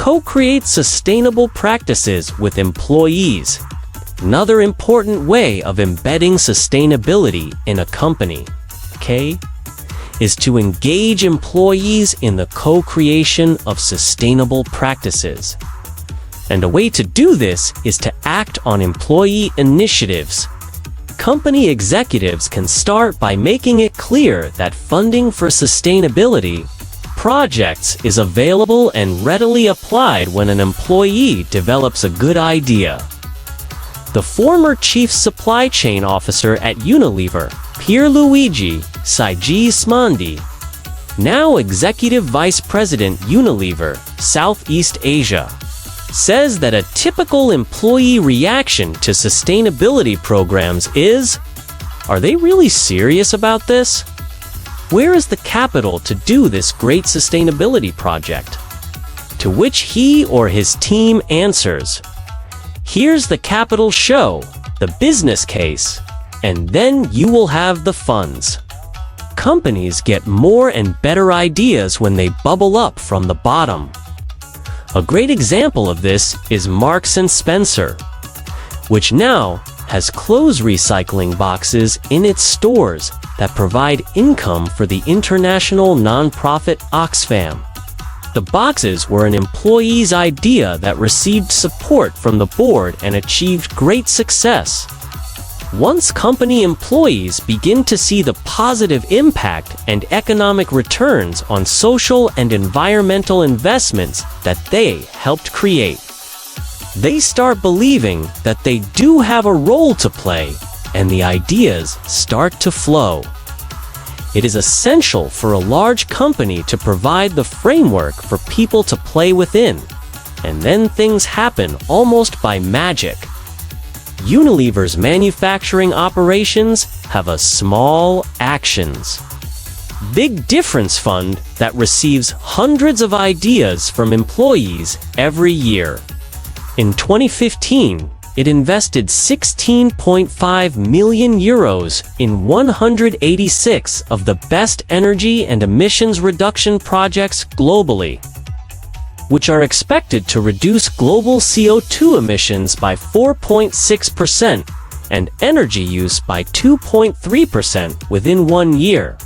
Co-create sustainable practices with employees. Another important way of embedding sustainability in a company, K, is to engage employees in the co-creation of sustainable practices. And a way to do this is to act on employee initiatives. Company executives can start by making it clear that funding for sustainability projects is available and readily applied when an employee develops a good idea. The former Chief Supply Chain Officer at Unilever, Pierluigi Sigismondi, now Executive Vice President Unilever, Southeast Asia, says that a typical employee reaction to sustainability programs is, "Are they really serious about this? Where is the capital to do this great sustainability project?" To which he or his team answers, "Here's the capital show, the business case, and then you will have the funds." Companies get more and better ideas when they bubble up from the bottom. A great example of this is Marks & Spencer, which now has clothes recycling boxes in its stores that provide income for the international nonprofit Oxfam. The boxes were an employee's idea that received support from the board and achieved great success. Once company employees begin to see the positive impact and economic returns on social and environmental investments that they helped create, they start believing that they do have a role to play, and the ideas start to flow. It is essential for a large company to provide the framework for people to play within, and then things happen almost by magic. Unilever's manufacturing operations have a small actions, big difference fund that receives hundreds of ideas from employees every year. In 2015, it invested 16.5 million euros in 186 of the best energy and emissions reduction projects globally, which are expected to reduce global CO2 emissions by 4.6% and energy use by 2.3% within 1 year.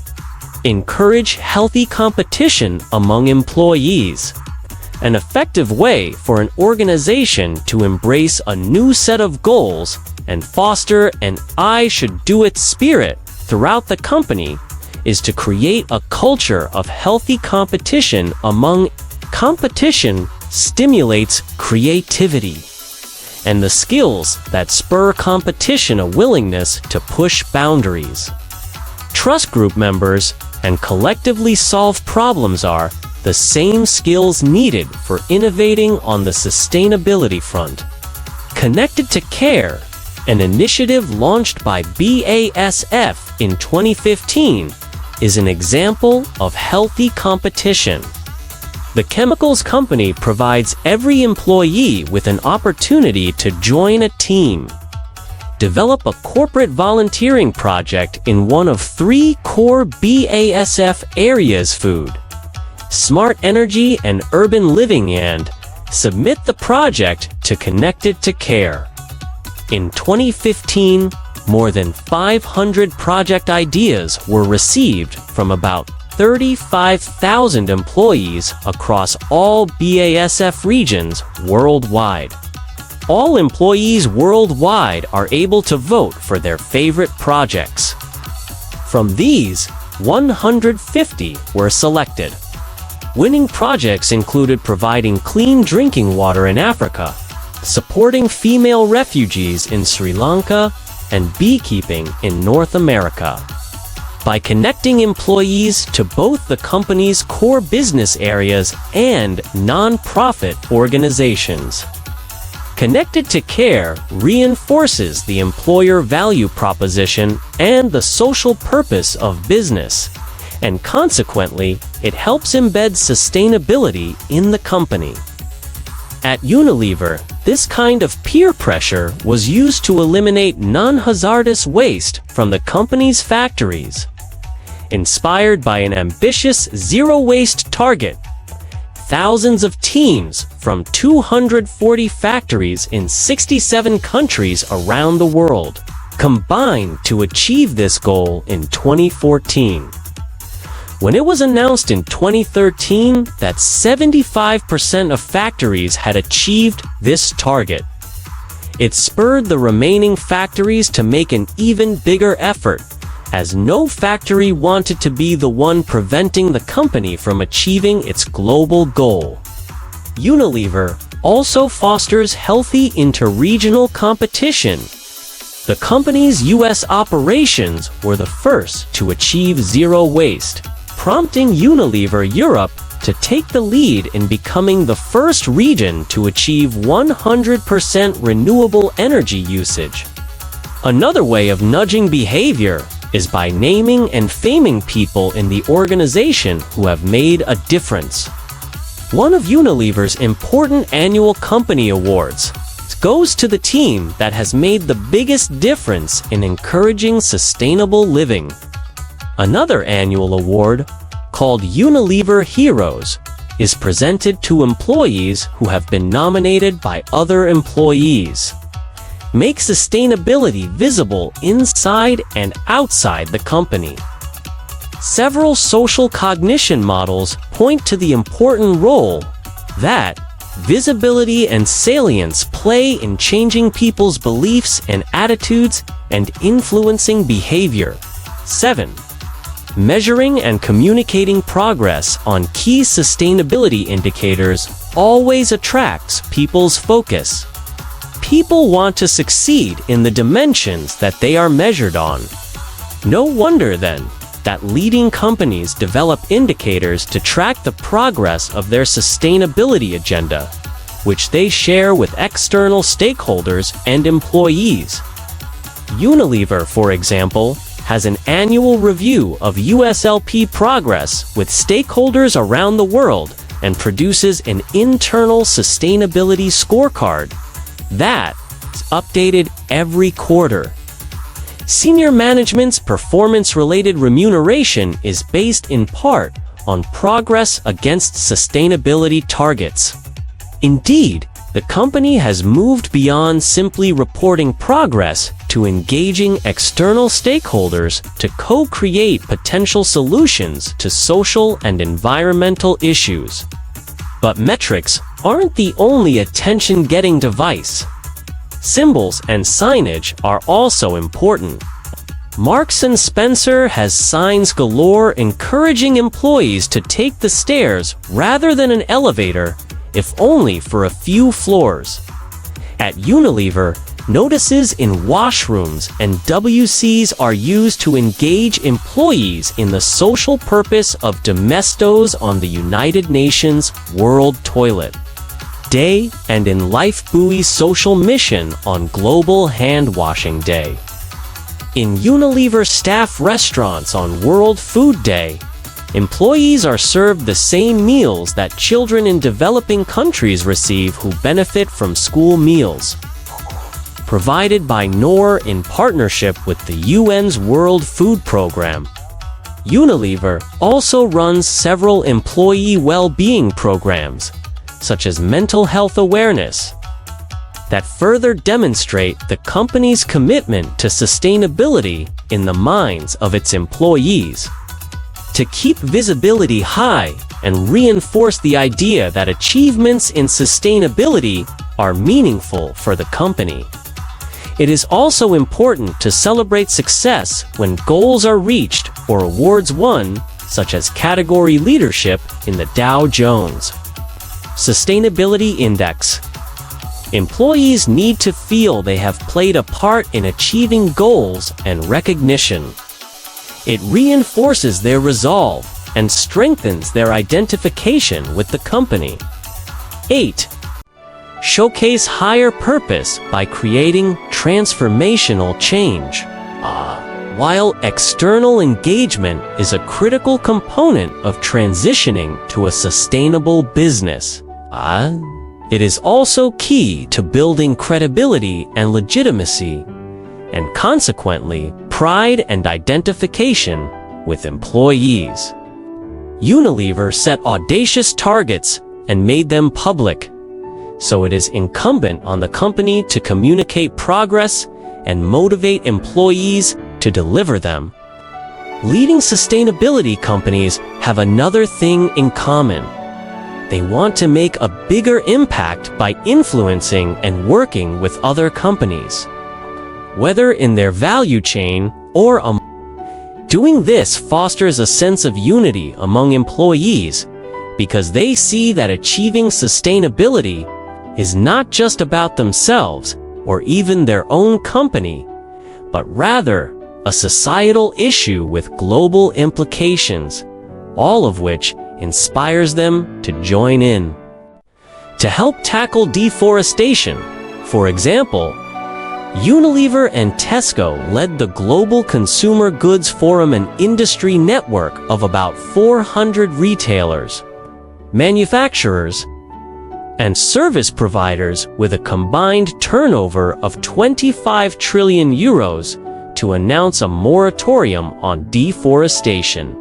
Encourage healthy competition among employees. An effective way for an organization to embrace a new set of goals and foster an "I should do it" spirit throughout the company is to create a culture of healthy competition among. Competition stimulates creativity, and the skills that spur competition a willingness to push boundaries. Trust group members and collectively solve problems are the same skills needed for innovating on the sustainability front. Connected to Care, an initiative launched by BASF in 2015, is an example of healthy competition. The chemicals company provides every employee with an opportunity to join a team. Develop a corporate volunteering project in one of 3 core BASF areas: food, smart energy, and urban living, and submit the project to Connected to Care. In 2015, more than 500 project ideas were received from about 35,000 employees across all BASF regions worldwide. All employees worldwide are able to vote for their favorite projects. From these, 150 were selected. Winning projects included providing clean drinking water in Africa, supporting female refugees in Sri Lanka, and beekeeping in North America. By connecting employees to both the company's core business areas and non-profit organizations, Connected to Care reinforces the employer value proposition and the social purpose of business, and consequently, it helps embed sustainability in the company. At Unilever, this kind of peer pressure was used to eliminate non-hazardous waste from the company's factories. Inspired by an ambitious zero-waste target, thousands of teams from 240 factories in 67 countries around the world combined to achieve this goal in 2014. When it was announced in 2013 that 75% of factories had achieved this target, it spurred the remaining factories to make an even bigger effort, as no factory wanted to be the one preventing the company from achieving its global goal. Unilever also fosters healthy inter-regional competition. The company's US operations were the first to achieve zero waste, prompting Unilever Europe to take the lead in becoming the first region to achieve 100% renewable energy usage. Another way of nudging behavior is by naming and faming people in the organization who have made a difference. One of Unilever's important annual company awards goes to the team that has made the biggest difference in encouraging sustainable living. Another annual award, called Unilever Heroes, is presented to employees who have been nominated by other employees. Make sustainability visible inside and outside the company. Several social cognition models point to the important role that visibility and salience play in changing people's beliefs and attitudes and influencing behavior. 7. Measuring and communicating progress on key sustainability indicators always attracts people's focus. People want to succeed in the dimensions that they are measured on. No wonder, then, that leading companies develop indicators to track the progress of their sustainability agenda, which they share with external stakeholders and employees. Unilever, for example, has an annual review of USLP progress with stakeholders around the world and produces an internal sustainability scorecard that is updated every quarter. Senior management's performance-related remuneration is based in part on progress against sustainability targets. Indeed, the company has moved beyond simply reporting progress to engaging external stakeholders to co-create potential solutions to social and environmental issues. But metrics aren't the only attention-getting device. Symbols and signage are also important. Marks & Spencer has signs galore encouraging employees to take the stairs rather than an elevator, if only for a few floors. At Unilever, notices in washrooms and WCs are used to engage employees in the social purpose of Domestos on the United Nations World Toilet Day and in Lifebuoy's social mission on Global Hand Washing Day. In Unilever staff restaurants on World Food Day, employees are served the same meals that children in developing countries receive who benefit from school meals. Provided by Knorr in partnership with the UN's World Food Programme. Unilever also runs several employee well-being programs, such as mental health awareness, that further demonstrate the company's commitment to sustainability in the minds of its employees. To keep visibility high and reinforce the idea that achievements in sustainability are meaningful for the company. It is also important to celebrate success when goals are reached or awards won, such as category leadership in the Dow Jones Sustainability Index. Employees need to feel they have played a part in achieving goals and recognition. It reinforces their resolve and strengthens their identification with the company. 8. Showcase higher purpose by creating transformational change. While external engagement is a critical component of transitioning to a sustainable business, it is also key to building credibility and legitimacy, and consequently, pride and identification with employees. Unilever set audacious targets and made them public. So it is incumbent on the company to communicate progress and motivate employees to deliver them. Leading sustainability companies have another thing in common. They want to make a bigger impact by influencing and working with other companies, whether in their value chain or doing this fosters a sense of unity among employees because they see that achieving sustainability is not just about themselves or even their own company, but rather a societal issue with global implications, all of which inspires them to join in. To help tackle deforestation, for example, Unilever and Tesco led the Global Consumer Goods Forum, an industry network of about 400 retailers, manufacturers, and service providers with a combined turnover of 25 trillion euros to announce a moratorium on deforestation.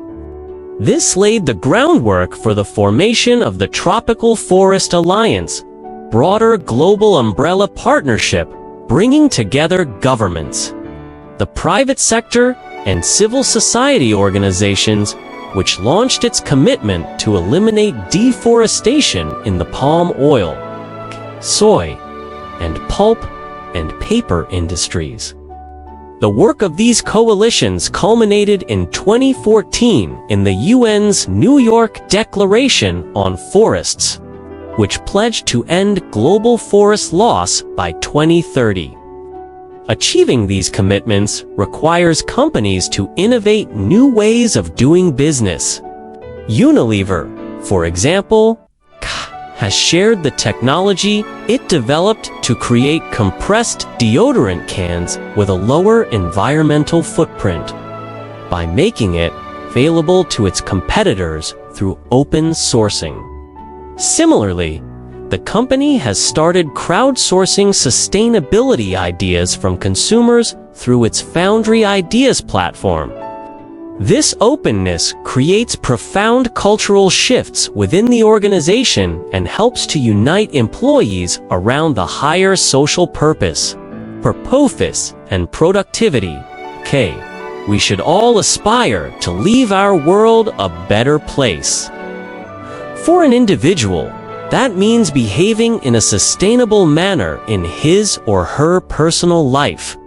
This laid the groundwork for the formation of the Tropical Forest Alliance, broader global umbrella partnership bringing together governments, the private sector, and civil society organizations, which launched its commitment to eliminate deforestation in the palm oil, soy, and pulp and paper industries. The work of these coalitions culminated in 2014 in the UN's New York Declaration on Forests, which pledged to end global forest loss by 2030. Achieving these commitments requires companies to innovate new ways of doing business. Unilever, for example, has shared the technology it developed to create compressed deodorant cans with a lower environmental footprint by making it available to its competitors through open sourcing. Similarly, the company has started crowdsourcing sustainability ideas from consumers through its Foundry Ideas platform. This openness creates profound cultural shifts within the organization and helps to unite employees around the higher social purpose, and productivity. We should all aspire to leave our world a better place. For an individual, that means behaving in a sustainable manner in his or her personal life.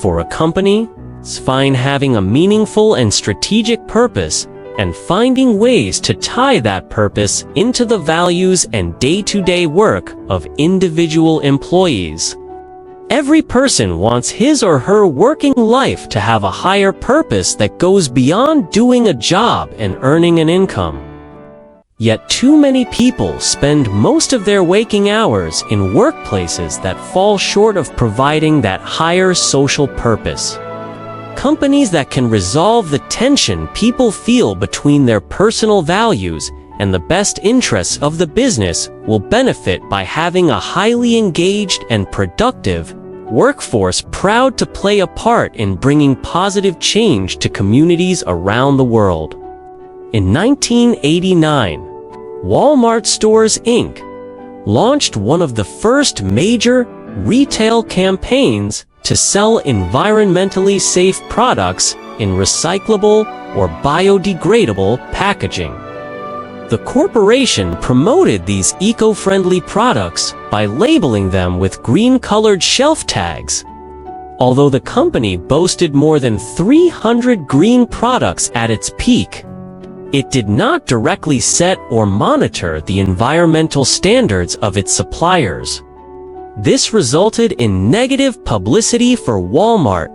For a company, it's fine having a meaningful and strategic purpose and finding ways to tie that purpose into the values and day-to-day work of individual employees. Every person wants his or her working life to have a higher purpose that goes beyond doing a job and earning an income. Yet too many people spend most of their waking hours in workplaces that fall short of providing that higher social purpose. Companies that can resolve the tension people feel between their personal values and the best interests of the business will benefit by having a highly engaged and productive workforce proud to play a part in bringing positive change to communities around the world. In 1989, Walmart Stores Inc. launched one of the first major retail campaigns to sell environmentally safe products in recyclable or biodegradable packaging. The corporation promoted these eco-friendly products by labeling them with green-colored shelf tags. Although the company boasted more than 300 green products at its peak, it did not directly set or monitor the environmental standards of its suppliers. This resulted in negative publicity for Walmart.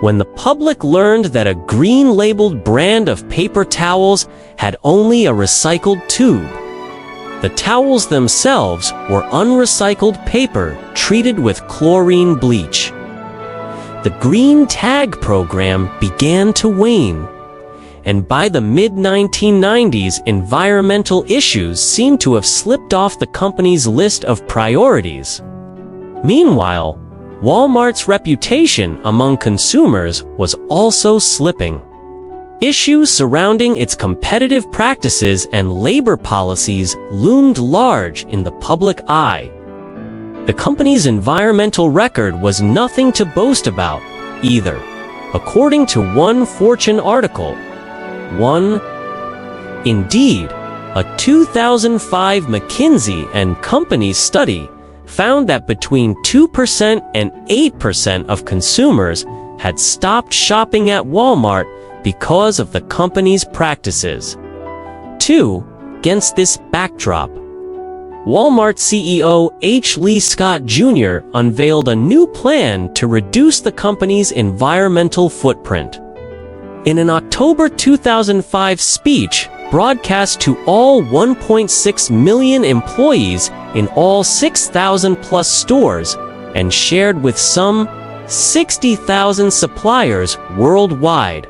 When the public learned that a green-labeled brand of paper towels had only a recycled tube, the towels themselves were unrecycled paper treated with chlorine bleach. The Green Tag program began to wane, and by the mid-1990s, environmental issues seemed to have slipped off the company's list of priorities. Meanwhile, Walmart's reputation among consumers was also slipping. Issues surrounding its competitive practices and labor policies loomed large in the public eye. The company's environmental record was nothing to boast about, either. According to one Fortune article, Indeed, a 2005 McKinsey & Company study found that between 2% and 8% of consumers had stopped shopping at Walmart because of the company's practices. 2. Against this backdrop, Walmart CEO H. Lee Scott Jr. unveiled a new plan to reduce the company's environmental footprint. In an October 2005 speech broadcast to all 1.6 million employees in all 6,000-plus stores and shared with some 60,000 suppliers worldwide,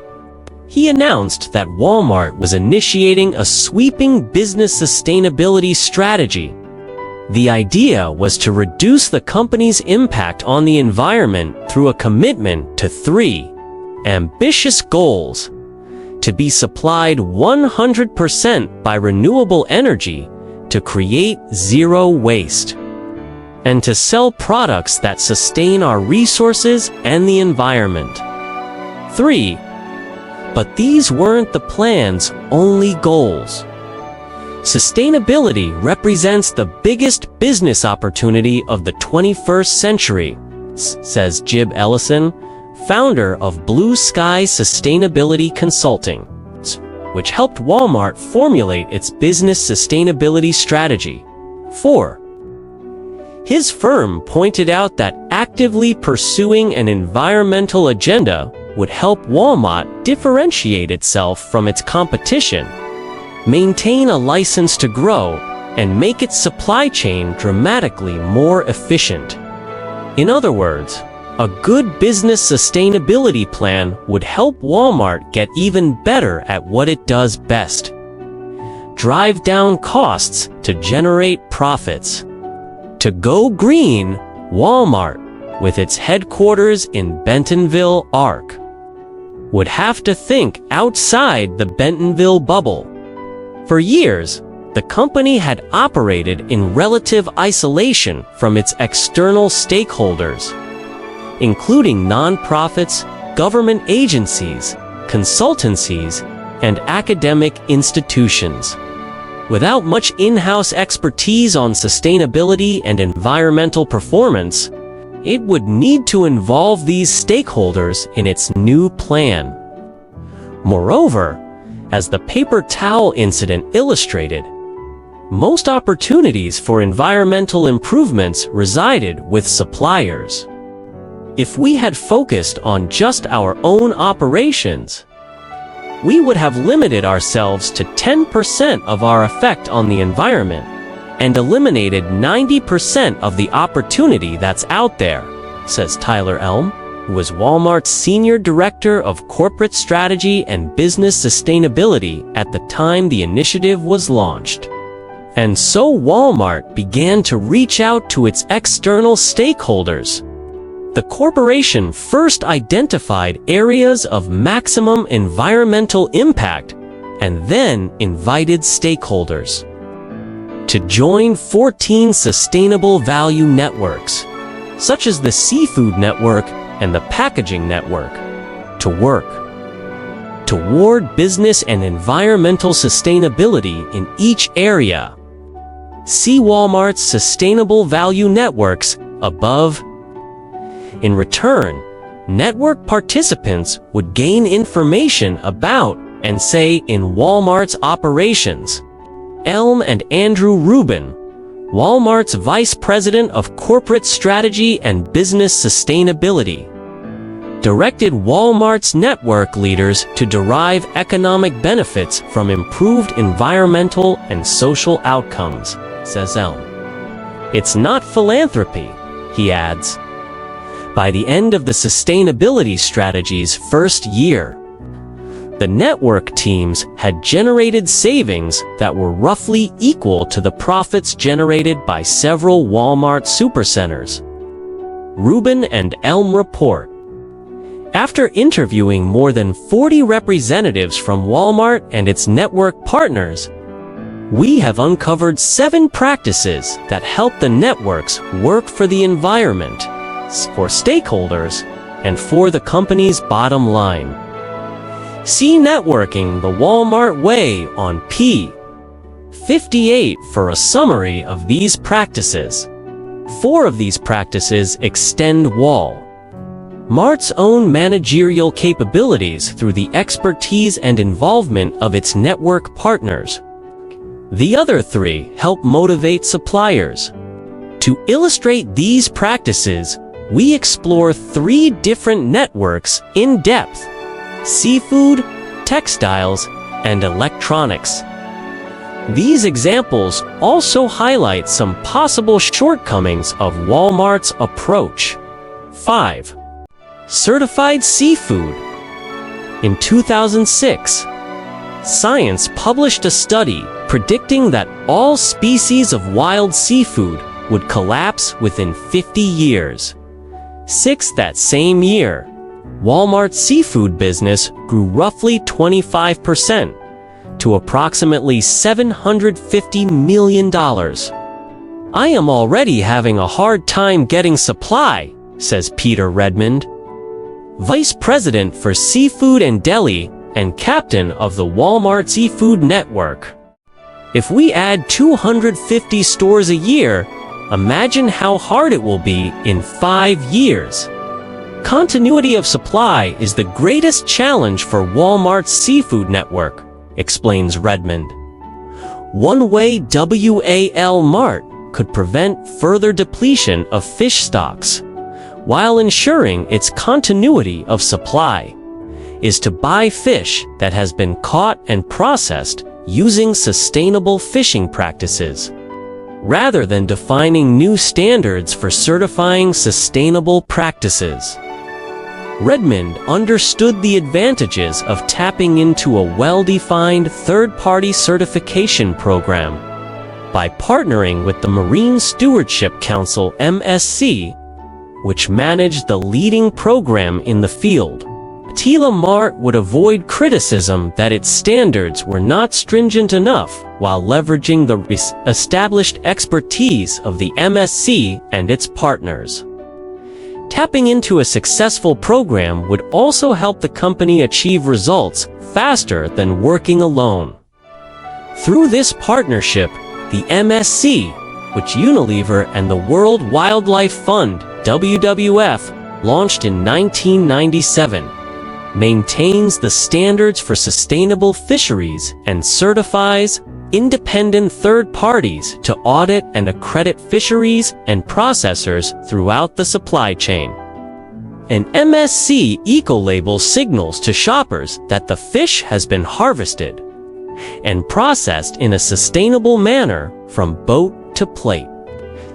he announced that Walmart was initiating a sweeping business sustainability strategy. The idea was to reduce the company's impact on the environment through a commitment to 3 ambitious goals: to be supplied 100% by renewable energy, to create zero waste, and to sell products that sustain our resources and the environment. 3. But these weren't the plan's only goals. Sustainability represents the biggest business opportunity of the 21st century, says Jib Ellison, founder of Blue Sky Sustainability Consulting, which helped Walmart formulate its business sustainability strategy. 4. His firm pointed out that actively pursuing an environmental agenda would help Walmart differentiate itself from its competition, maintain a license to grow, and make its supply chain dramatically more efficient. In other words, a good business sustainability plan would help Walmart get even better at what it does best: drive down costs to generate profits. To go green, Walmart, with its headquarters in Bentonville, ARK, would have to think outside the Bentonville bubble. For years, the company had operated in relative isolation from its external stakeholders, including nonprofits, government agencies, consultancies, and academic institutions. Without much in-house expertise on sustainability and environmental performance, it would need to involve these stakeholders in its new plan. Moreover, as the paper towel incident illustrated, most opportunities for environmental improvements resided with suppliers. If we had focused on just our own operations, we would have limited ourselves to 10% of our effect on the environment and eliminated 90% of the opportunity that's out there, says Tyler Elm, who was Walmart's Senior Director of Corporate Strategy and Business Sustainability at the time the initiative was launched. And so Walmart began to reach out to its external stakeholders. The corporation first identified areas of maximum environmental impact and then invited stakeholders to join 14 sustainable value networks, such as the Seafood Network and the Packaging Network, to work toward business and environmental sustainability in each area. See Walmart's Sustainable Value Networks above. In return, network participants would gain information about and say in Walmart's operations. Elm and Andrew Rubin, Walmart's Vice President of Corporate Strategy and Business Sustainability, directed Walmart's network leaders to derive economic benefits from improved environmental and social outcomes, says Elm. It's not philanthropy, he adds. By the end of the sustainability strategy's first year, the network teams had generated savings that were roughly equal to the profits generated by several Walmart supercenters. Rubin and Elm report. After interviewing more than 40 representatives from Walmart and its network partners, we have uncovered 7 practices that help the networks work for the environment, for stakeholders, and for the company's bottom line. See Networking the Walmart Way on p. 58 for a summary of these practices. 4 of these practices extend Walmart's own managerial capabilities through the expertise and involvement of its network partners. The other 3 help motivate suppliers. To illustrate these practices, we explore 3 different networks in depth: seafood, textiles, and electronics. These examples also highlight some possible shortcomings of Walmart's approach. 5. Certified seafood. In 2006, Science published a study predicting that all species of wild seafood would collapse within 50 years. That same year, Walmart's seafood business grew roughly 25% to approximately $750 million. I am already having a hard time getting supply, says Peter Redmond, Vice President for Seafood and Deli and Captain of the Walmart Seafood Network. If we add 250 stores a year, imagine how hard it will be in 5 years. Continuity of supply is the greatest challenge for Walmart's seafood network, explains Redmond. One way Walmart could prevent further depletion of fish stocks, while ensuring its continuity of supply, is to buy fish that has been caught and processed using sustainable fishing practices, rather than defining new standards for certifying sustainable practices. Redmond understood the advantages of tapping into a well-defined third-party certification program. By partnering with the Marine Stewardship Council (MSC), which managed the leading program in the field, Walmart would avoid criticism that its standards were not stringent enough while leveraging the established expertise of the MSC and its partners. Tapping into a successful program would also help the company achieve results faster than working alone. Through this partnership, the MSC, which Unilever and the World Wildlife Fund (WWF) launched in 1997, maintains the standards for sustainable fisheries and certifies independent third parties to audit and accredit fisheries and processors throughout the supply chain. An MSC eco-label signals to shoppers that the fish has been harvested and processed in a sustainable manner from boat to plate.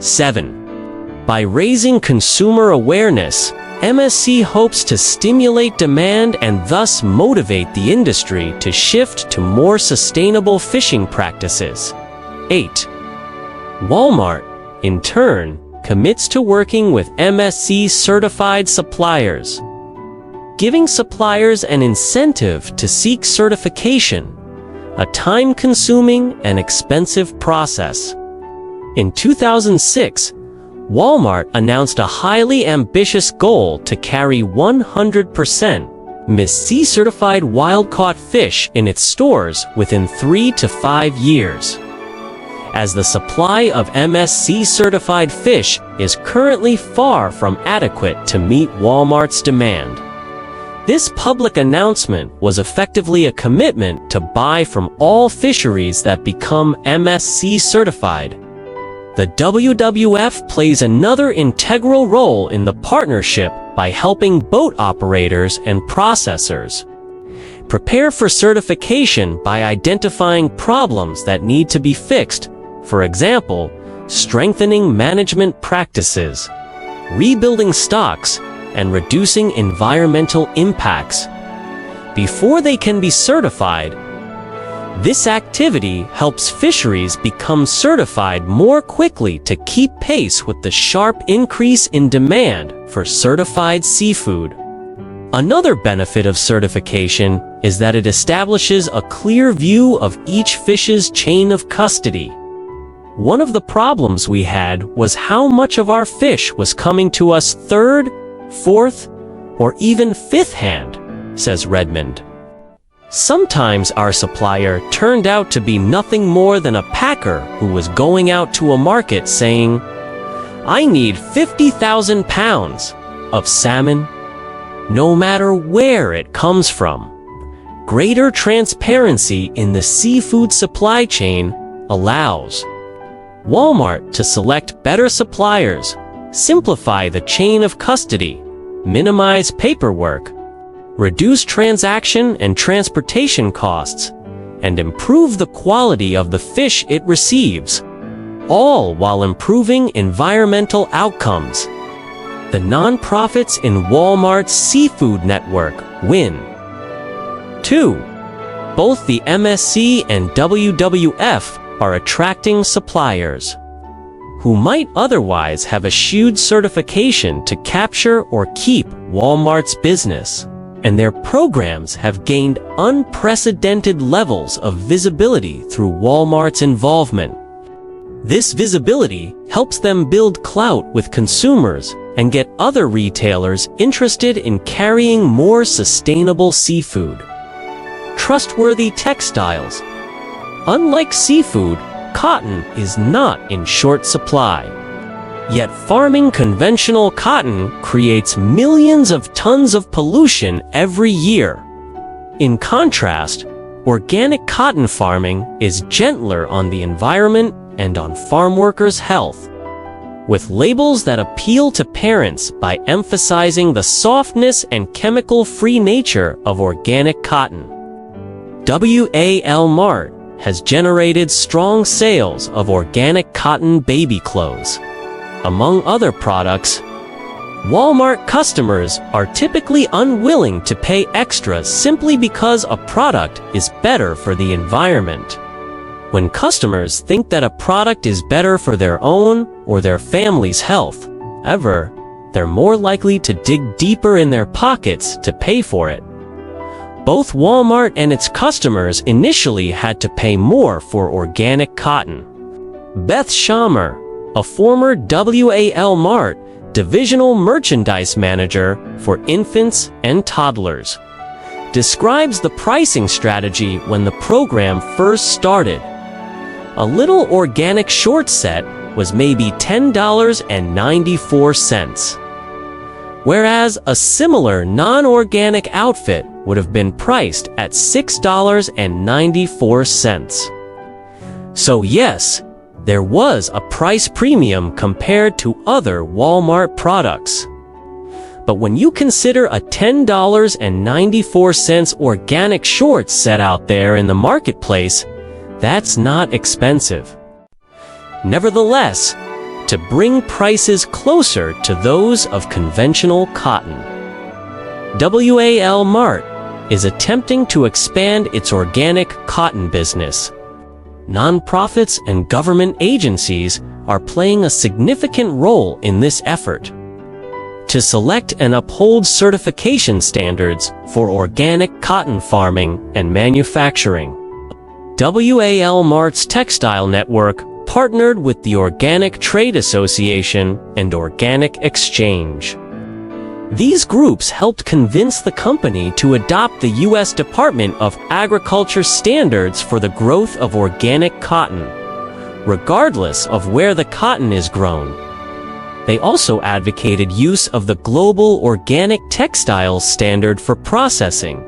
7. By raising consumer awareness, MSC hopes to stimulate demand and thus motivate the industry to shift to more sustainable fishing practices. 8. Walmart, in turn, commits to working with MSC certified suppliers, giving suppliers an incentive to seek certification, a time-consuming and expensive process. In 2006, Walmart announced a highly ambitious goal to carry 100% MSC certified wild-caught fish in its stores within 3 to 5 years. As the supply of MSC certified fish is currently far from adequate to meet Walmart's demand, this public announcement was effectively a commitment to buy from all fisheries that become MSC certified. The WWF plays another integral role in the partnership by helping boat operators and processors prepare for certification by identifying problems that need to be fixed, for example, strengthening management practices, rebuilding stocks, and reducing environmental impacts. Before they can be certified, this activity helps fisheries become certified more quickly to keep pace with the sharp increase in demand for certified seafood. Another benefit of certification is that it establishes a clear view of each fish's chain of custody. One of the problems we had was how much of our fish was coming to us third, fourth, or even fifth hand, says Redmond. Sometimes our supplier turned out to be nothing more than a packer who was going out to a market saying, "I need 50,000 pounds of salmon," no matter where it comes from. Greater transparency in the seafood supply chain allows Walmart to select better suppliers, simplify the chain of custody, minimize paperwork, reduce transaction and transportation costs, and improve the quality of the fish it receives, all while improving environmental outcomes. The nonprofits in Walmart's seafood network win. 2. Both the MSC and WWF are attracting suppliers who might otherwise have eschewed certification to capture or keep Walmart's business, and their programs have gained unprecedented levels of visibility through Walmart's involvement. This visibility helps them build clout with consumers and get other retailers interested in carrying more sustainable seafood. Trustworthy textiles. Unlike seafood, cotton is not in short supply. Yet farming conventional cotton creates millions of tons of pollution every year. In contrast, organic cotton farming is gentler on the environment and on farm workers' health, with labels that appeal to parents by emphasizing the softness and chemical-free nature of organic cotton. Walmart has generated strong sales of organic cotton baby clothes. Among other products, Walmart customers are typically unwilling to pay extra simply because a product is better for the environment. When customers think that a product is better for their own or their family's health, however, they're more likely to dig deeper in their pockets to pay for it. Both Walmart and its customers initially had to pay more for organic cotton. Beth Schamer, a former Walmart divisional merchandise manager for infants and toddlers, describes the pricing strategy when the program first started. A little organic short set was maybe $10.94, whereas a similar non-organic outfit would have been priced at $6.94. So yes, there was a price premium compared to other Walmart products. But when you consider a $10.94 organic shorts set out there in the marketplace, that's not expensive. Nevertheless, to bring prices closer to those of conventional cotton, Walmart is attempting to expand its organic cotton business. Nonprofits and government agencies are playing a significant role in this effort to select and uphold certification standards for organic cotton farming and manufacturing. Walmart's textile network partnered with the Organic Trade Association and Organic Exchange. These groups helped convince the company to adopt the U.S. Department of Agriculture standards for the growth of organic cotton, regardless of where the cotton is grown. They also advocated use of the Global Organic Textiles Standard for processing.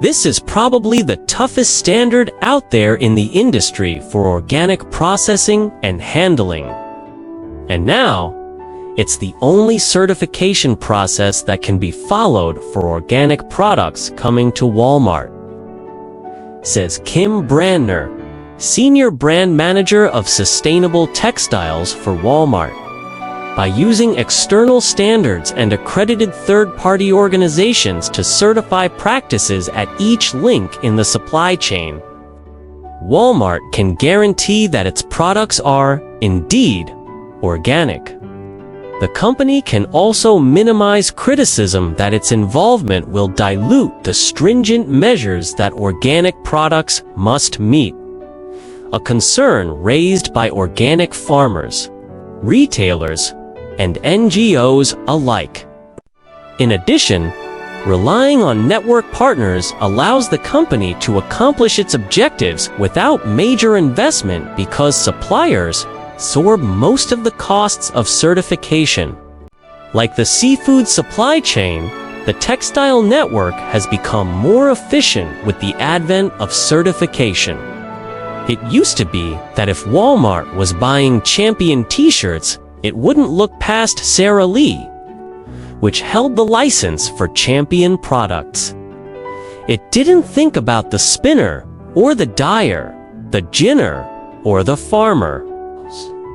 This is probably the toughest standard out there in the industry for organic processing and handling. And now, it's the only certification process that can be followed for organic products coming to Walmart, says Kim Brandner, Senior Brand Manager of Sustainable Textiles for Walmart. By using external standards and accredited third-party organizations to certify practices at each link in the supply chain, Walmart can guarantee that its products are, indeed, organic. the company can also minimize criticism that its involvement will dilute the stringent measures that organic products must meet, a concern raised by organic farmers, retailers, and NGOs alike. In addition, relying on network partners allows the company to accomplish its objectives without major investment because suppliers absorb most of the costs of certification. Like the seafood supply chain, the textile network has become more efficient with the advent of certification. It used to be that if Walmart was buying Champion t-shirts, it wouldn't look past Sara Lee, which held the license for Champion products. It didn't think about the spinner, or the dyer, the ginner, or the farmer,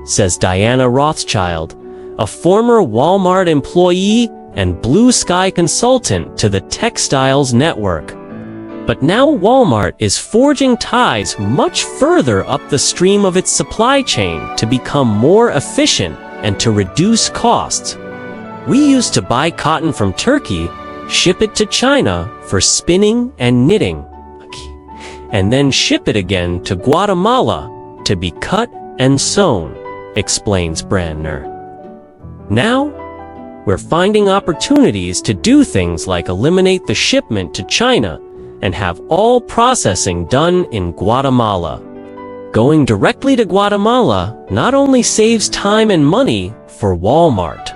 says Diana Rothschild, a former Walmart employee and Blue Sky consultant to the Textiles Network. But now Walmart is forging ties much further up the stream of its supply chain to become more efficient and to reduce costs. We used to buy cotton from Turkey, ship it to China for spinning and knitting, and then ship it again to Guatemala to be cut and sewn, explains Brandner. Now, we're finding opportunities to do things like eliminate the shipment to China and have all processing done in Guatemala. Going directly to Guatemala not only saves time and money for Walmart,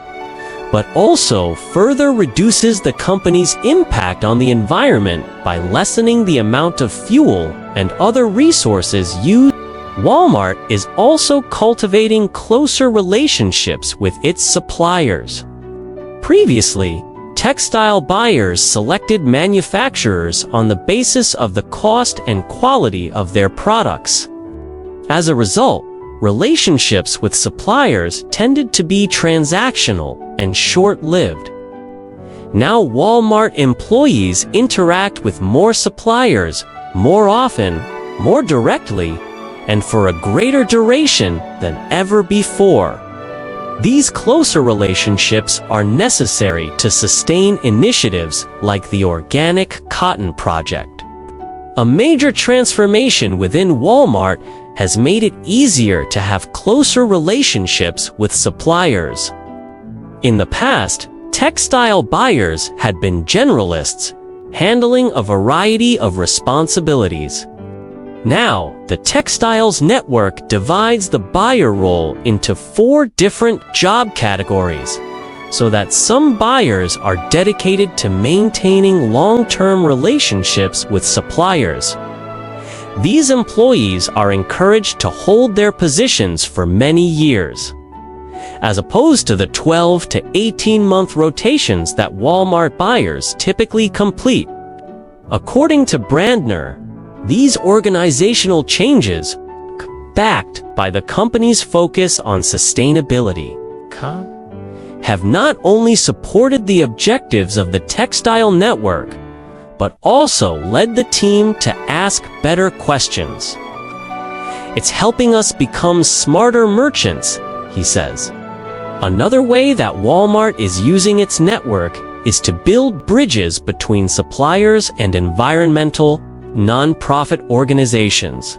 but also further reduces the company's impact on the environment by lessening the amount of fuel and other resources used. Walmart is also cultivating closer relationships with its suppliers. Previously, textile buyers selected manufacturers on the basis of the cost and quality of their products. As a result, relationships with suppliers tended to be transactional and short-lived. Now Walmart employees interact with more suppliers more often, more directly, and for a greater duration than ever before. These closer relationships are necessary to sustain initiatives like the Organic Cotton Project. A major transformation within Walmart has made it easier to have closer relationships with suppliers. In the past, textile buyers had been generalists, handling a variety of responsibilities. Now, the Textiles Network divides the buyer role into 4 different job categories, so that some buyers are dedicated to maintaining long-term relationships with suppliers. These employees are encouraged to hold their positions for many years, as opposed to the 12 to 18-month rotations that Walmart buyers typically complete. According to Brandner, these organizational changes, backed by the company's focus on sustainability, have not only supported the objectives of the textile network, but also led the team to ask better questions. It's helping us become smarter merchants, he says. Another way that Walmart is using its network is to build bridges between suppliers and environmental, non-profit organizations.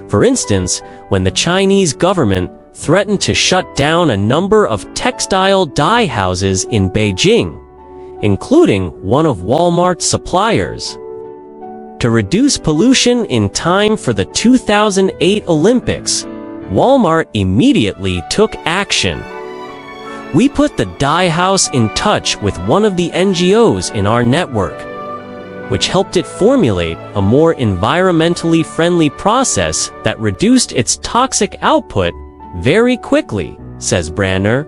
For instance, when the Chinese government threatened to shut down a number of textile dye houses in Beijing, including one of Walmart's suppliers. To reduce pollution in time for the 2008 Olympics, Walmart immediately took action. We put the dye house in touch with one of the NGOs in our network, which helped it formulate a more environmentally friendly process that reduced its toxic output very quickly, says Brandner.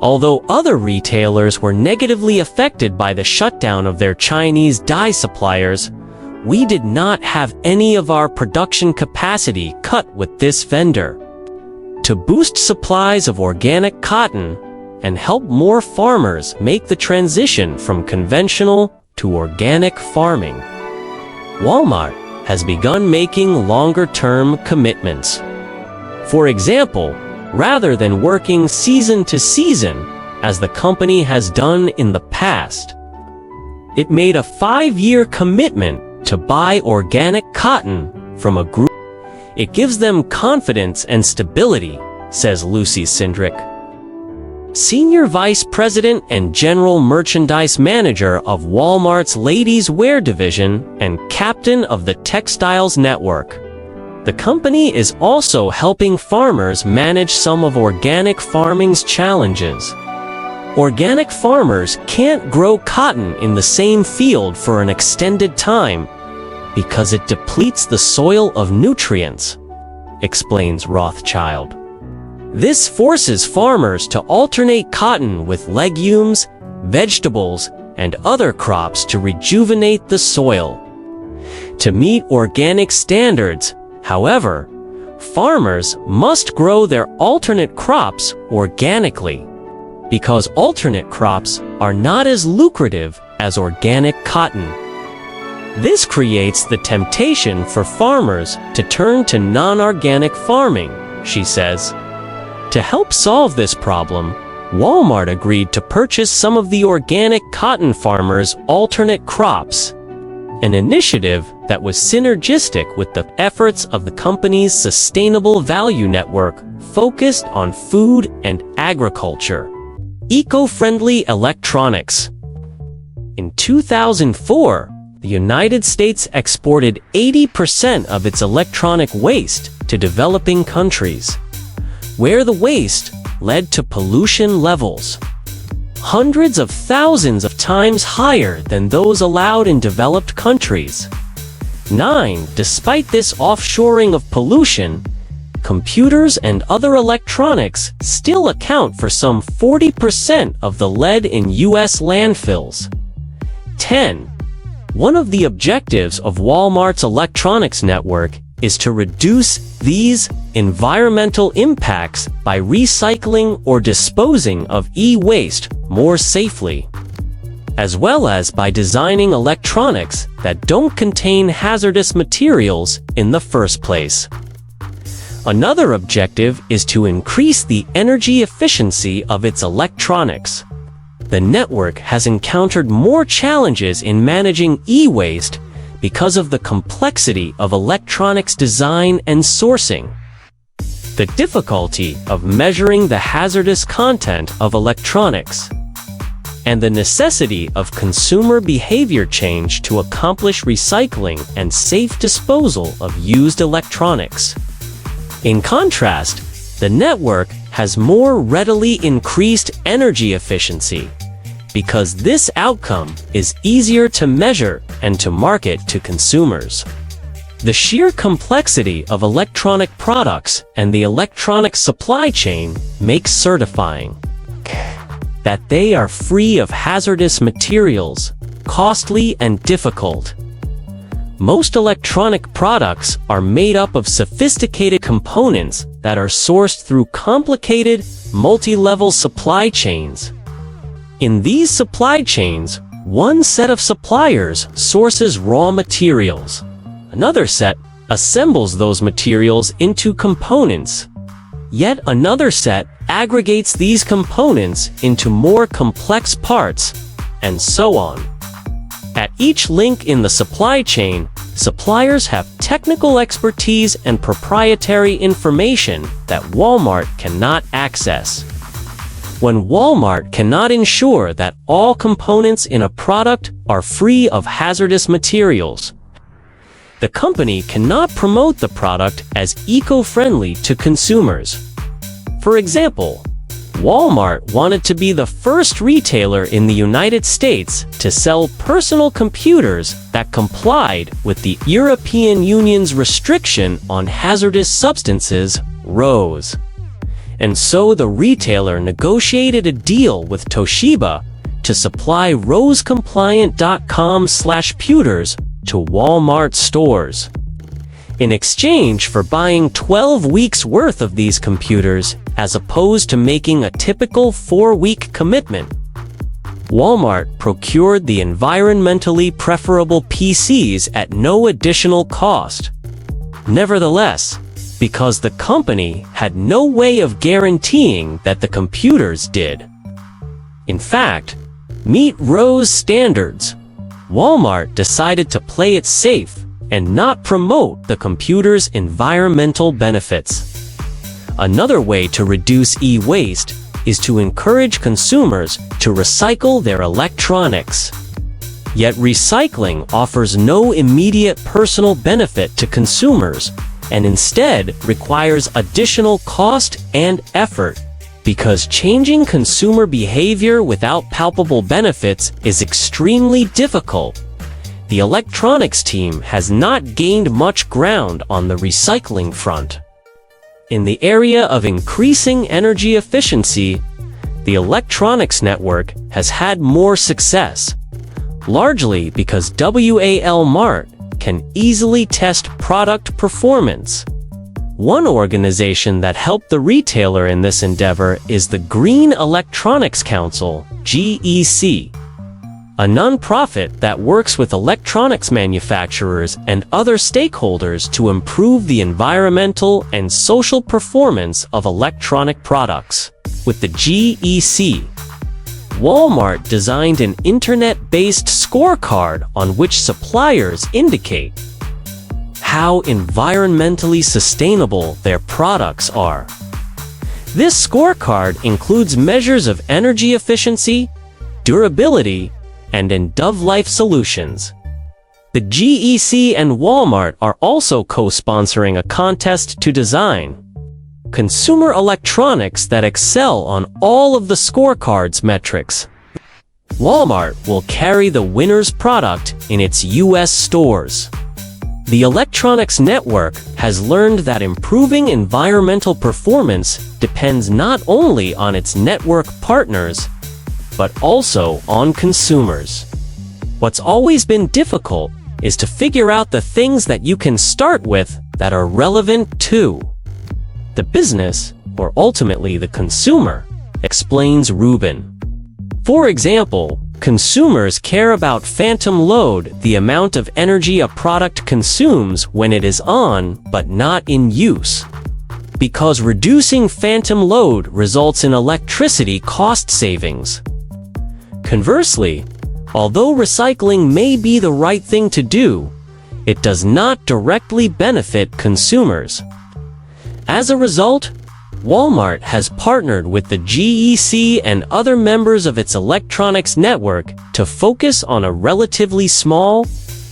Although other retailers were negatively affected by the shutdown of their Chinese dye suppliers, we did not have any of our production capacity cut with this vendor. To boost supplies of organic cotton and help more farmers make the transition from conventional to organic farming, Walmart has begun making longer-term commitments. For example, rather than working season to season, as the company has done in the past. It made a 5-year commitment to buy organic cotton from a group. It gives them confidence and stability, says Lucy Cindric, Senior Vice President and General Merchandise Manager of Walmart's Ladies' Wear Division and Captain of the Textiles Network. The company is also helping farmers manage some of organic farming's challenges. Organic farmers can't grow cotton in the same field for an extended time because it depletes the soil of nutrients, explains Rothschild. This forces farmers to alternate cotton with legumes, vegetables, and other crops to rejuvenate the soil. To meet organic standards, however, farmers must grow their alternate crops organically, because alternate crops are not as lucrative as organic cotton. This creates the temptation for farmers to turn to non-organic farming, she says. To help solve this problem, Walmart agreed to purchase some of the organic cotton farmers' alternate crops, an initiative that was synergistic with the efforts of the company's Sustainable Value Network focused on food and agriculture. Eco-friendly electronics. In 2004, the United States exported 80% of its electronic waste to developing countries, where the waste led to pollution levels hundreds of thousands of times higher than those allowed in developed countries. Despite this offshoring of pollution, computers and other electronics still account for some 40% of the lead in U.S. landfills. 10. One of the objectives of Walmart's electronics network is to reduce these environmental impacts by recycling or disposing of e-waste more safely, as well as by designing electronics that don't contain hazardous materials in the first place. Another objective is to increase the energy efficiency of its electronics. The network has encountered more challenges in managing e-waste because of the complexity of electronics design and sourcing, the difficulty of measuring the hazardous content of electronics, and the necessity of consumer behavior change to accomplish recycling and safe disposal of used electronics. In contrast, the network has more readily increased energy efficiency, because this outcome is easier to measure and to market to consumers. The sheer complexity of electronic products and the electronic supply chain makes certifying that they are free of hazardous materials costly and difficult. Most electronic products are made up of sophisticated components that are sourced through complicated, multi-level supply chains. In these supply chains, one set of suppliers sources raw materials. Another set assembles those materials into components. Yet another set aggregates these components into more complex parts, and so on. At each link in the supply chain, suppliers have technical expertise and proprietary information that Walmart cannot access. When Walmart cannot ensure that all components in a product are free of hazardous materials, the company cannot promote the product as eco-friendly to consumers. For example, Walmart wanted to be the first retailer in the United States to sell personal computers that complied with the European Union's restriction on hazardous substances, RoHS. And so the retailer negotiated a deal with Toshiba to supply RoHS-compliant.com/computers to Walmart stores. In exchange for buying 12 weeks worth of these computers, as opposed to making a typical 4-week commitment, Walmart procured the environmentally preferable PCs at no additional cost. Nevertheless, because the company had no way of guaranteeing that the computers did. In fact, meet Rowe's standards, Walmart decided to play it safe and not promote the computer's environmental benefits. Another way to reduce e-waste is to encourage consumers to recycle their electronics. Yet recycling offers no immediate personal benefit to consumers and instead requires additional cost and effort, because changing consumer behavior without palpable benefits is extremely difficult. The electronics team has not gained much ground on the recycling front. In the area of increasing energy efficiency, the electronics network has had more success, largely because Walmart can easily test product performance. One organization that helped the retailer in this endeavor is the Green Electronics Council, GEC, a nonprofit that works with electronics manufacturers and other stakeholders to improve the environmental and social performance of electronic products. With the GEC, Walmart designed an internet-based scorecard on which suppliers indicate how environmentally sustainable their products are. This scorecard includes measures of energy efficiency, durability, and end-of-life solutions. The GEC and Walmart are also co-sponsoring a contest to design consumer electronics that excel on all of the scorecard's metrics. Walmart will carry the winner's product in its U.S. stores. The electronics network has learned that improving environmental performance depends not only on its network partners, but also on consumers. What's always been difficult is to figure out the things that you can start with that are relevant to the business, or ultimately the consumer, explains Rubin. For example, consumers care about phantom load, the amount of energy a product consumes when it is on but not in use, because reducing phantom load results in electricity cost savings. Conversely, although recycling may be the right thing to do, it does not directly benefit consumers. As a result, Walmart has partnered with the GEC and other members of its electronics network to focus on a relatively small,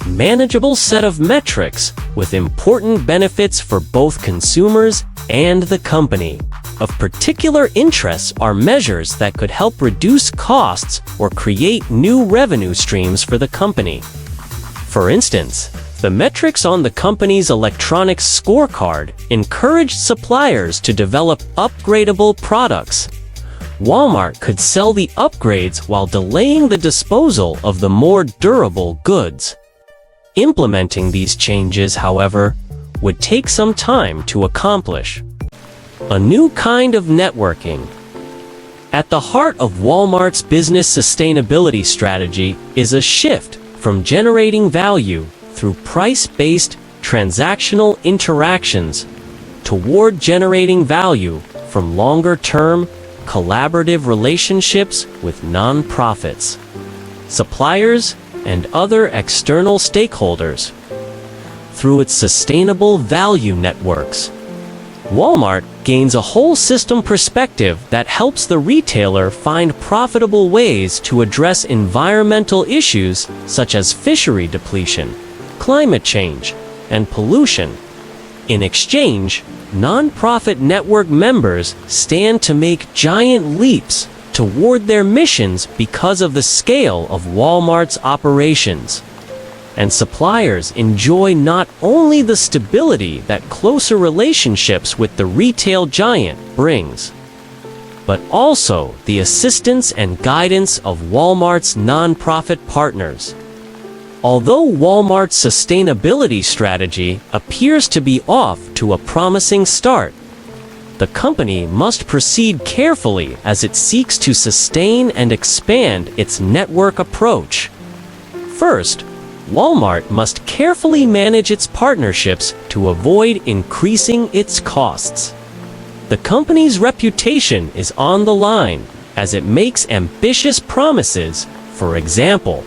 manageable set of metrics with important benefits for both consumers and the company. Of particular interest are measures that could help reduce costs or create new revenue streams for the company. For instance, the metrics on the company's electronics scorecard encouraged suppliers to develop upgradable products. Walmart could sell the upgrades while delaying the disposal of the more durable goods. Implementing these changes, however, would take some time to accomplish. A new kind of networking. At the heart of Walmart's business sustainability strategy is a shift from generating value through price-based transactional interactions toward generating value from longer-term collaborative relationships with nonprofits, suppliers, and other external stakeholders. Through its sustainable value networks, Walmart gains a whole system perspective that helps the retailer find profitable ways to address environmental issues such as fishery depletion, climate change, and pollution. In exchange, nonprofit network members stand to make giant leaps toward their missions because of the scale of Walmart's operations. And suppliers enjoy not only the stability that closer relationships with the retail giant brings, but also the assistance and guidance of Walmart's nonprofit partners. Although Walmart's sustainability strategy appears to be off to a promising start, the company must proceed carefully as it seeks to sustain and expand its network approach. First, Walmart must carefully manage its partnerships to avoid increasing its costs. The company's reputation is on the line as it makes ambitious promises, for example,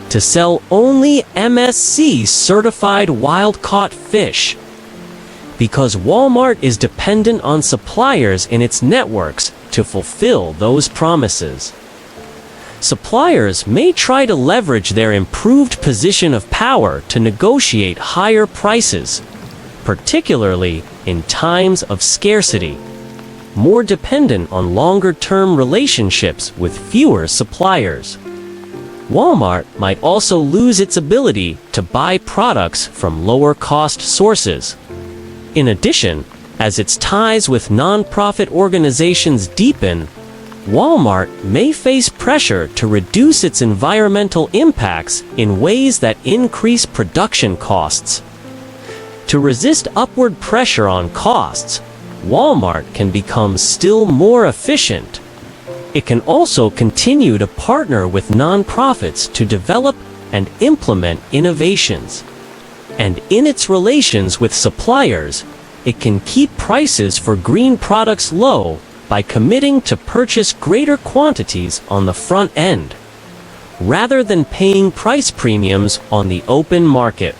to sell only MSC certified wild-caught fish. Because Walmart is dependent on suppliers in its networks to fulfill those promises. Suppliers may try to leverage their improved position of power to negotiate higher prices, particularly in times of scarcity, more dependent on longer-term relationships with fewer suppliers. Walmart might also lose its ability to buy products from lower-cost sources. In addition, as its ties with nonprofit organizations deepen, Walmart may face pressure to reduce its environmental impacts in ways that increase production costs. To resist upward pressure on costs, Walmart can become still more efficient. It can also continue to partner with nonprofits to develop and implement innovations. And in its relations with suppliers, it can keep prices for green products low by committing to purchase greater quantities on the front end, rather than paying price premiums on the open market.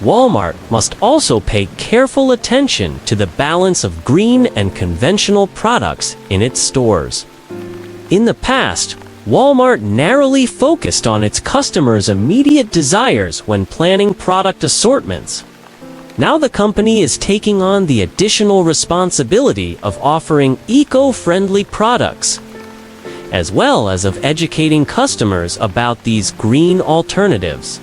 Walmart must also pay careful attention to the balance of green and conventional products in its stores. In the past, Walmart narrowly focused on its customers' immediate desires when planning product assortments. Now the company is taking on the additional responsibility of offering eco-friendly products, as well as of educating customers about these green alternatives.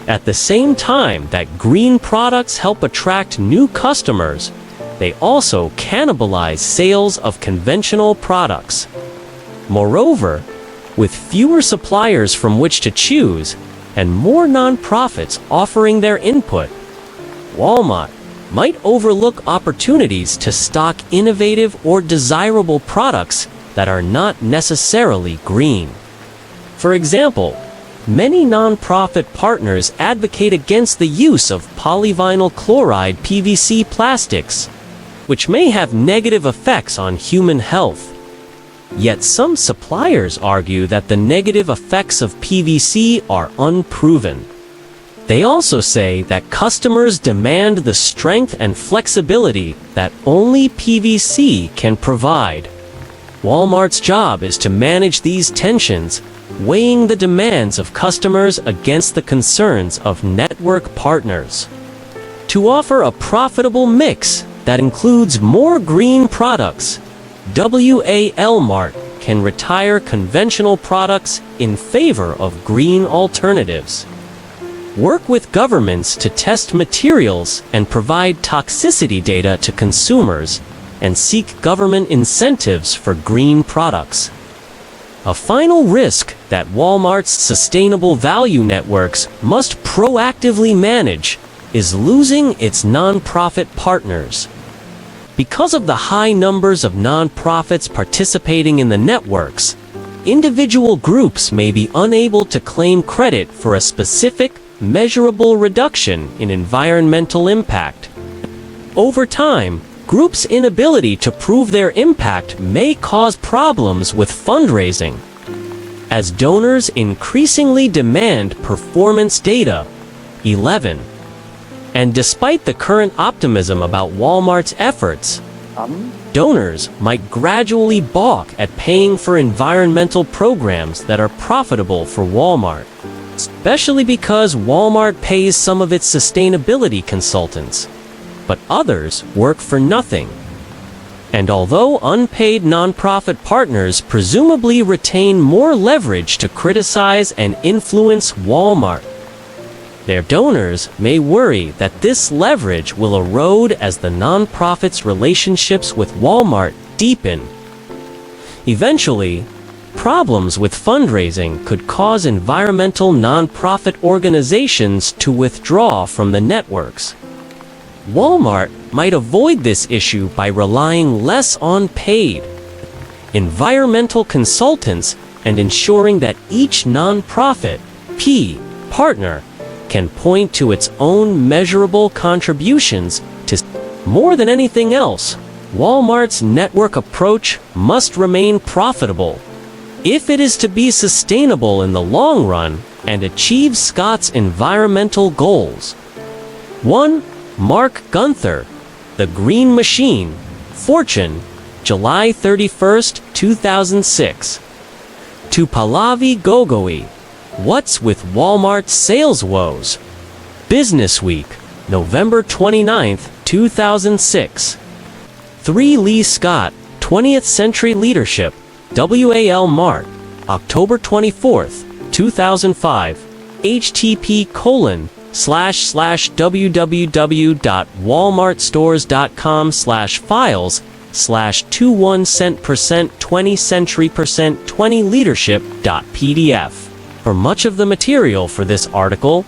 At the same time that green products help attract new customers, they also cannibalize sales of conventional products. Moreover, with fewer suppliers from which to choose, and more nonprofits offering their input, Walmart might overlook opportunities to stock innovative or desirable products that are not necessarily green. For example, many nonprofit partners advocate against the use of polyvinyl chloride PVC plastics, which may have negative effects on human health. Yet some suppliers argue that the negative effects of PVC are unproven. They also say that customers demand the strength and flexibility that only PVC can provide. Walmart's job is to manage these tensions, weighing the demands of customers against the concerns of network partners. To offer a profitable mix that includes more green products, Walmart can retire conventional products in favor of green alternatives. Work with governments to test materials and provide toxicity data to consumers, and seek government incentives for green products. A final risk that Walmart's sustainable value networks must proactively manage is losing its nonprofit partners. Because of the high numbers of nonprofits participating in the networks, individual groups may be unable to claim credit for a specific, measurable reduction in environmental impact. Over time, groups' inability to prove their impact may cause problems with fundraising, as donors increasingly demand performance data. 11. And despite the current optimism about Walmart's efforts, donors might gradually balk at paying for environmental programs that are profitable for Walmart, especially because Walmart pays some of its sustainability consultants, but others work for nothing. And although unpaid nonprofit partners presumably retain more leverage to criticize and influence Walmart, their donors may worry that this leverage will erode as the nonprofit's relationships with Walmart deepen. Eventually, problems with fundraising could cause environmental nonprofit organizations to withdraw from the networks. Walmart might avoid this issue by relying less on paid environmental consultants and ensuring that each nonprofit partner can point to its own measurable contributions to. More than anything else, Walmart's network approach must remain profitable. If it is to be sustainable in the long run and achieve Scott's environmental goals. 1. Mark Gunther, The Green Machine, Fortune, July 31, 2006. To Pallavi Gogoi, What's with Walmart's Sales Woes? Business Week, November 29, 2006. 3. Lee Scott, 20th Century Leadership, WAL-Mart, October 24, 2005. http://www.walmartstores.com/files/21cent%20century%20leadership.pdf. For much of the material for this article,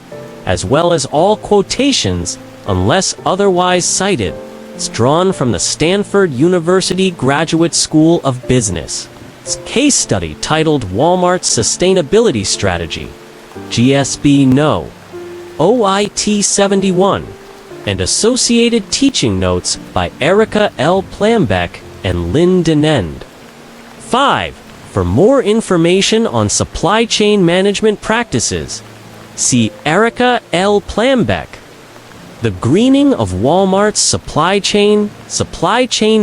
as well as all quotations, unless otherwise cited, it's drawn from the Stanford University Graduate School of Business. It's a case study titled Walmart's Sustainability Strategy, GSB No. OIT 71, and associated teaching notes by Erica L. Plambeck and Lynn Denend. 5. For more information on supply chain management practices, see Erica L. Plambeck. The Greening of Walmart's Supply Chain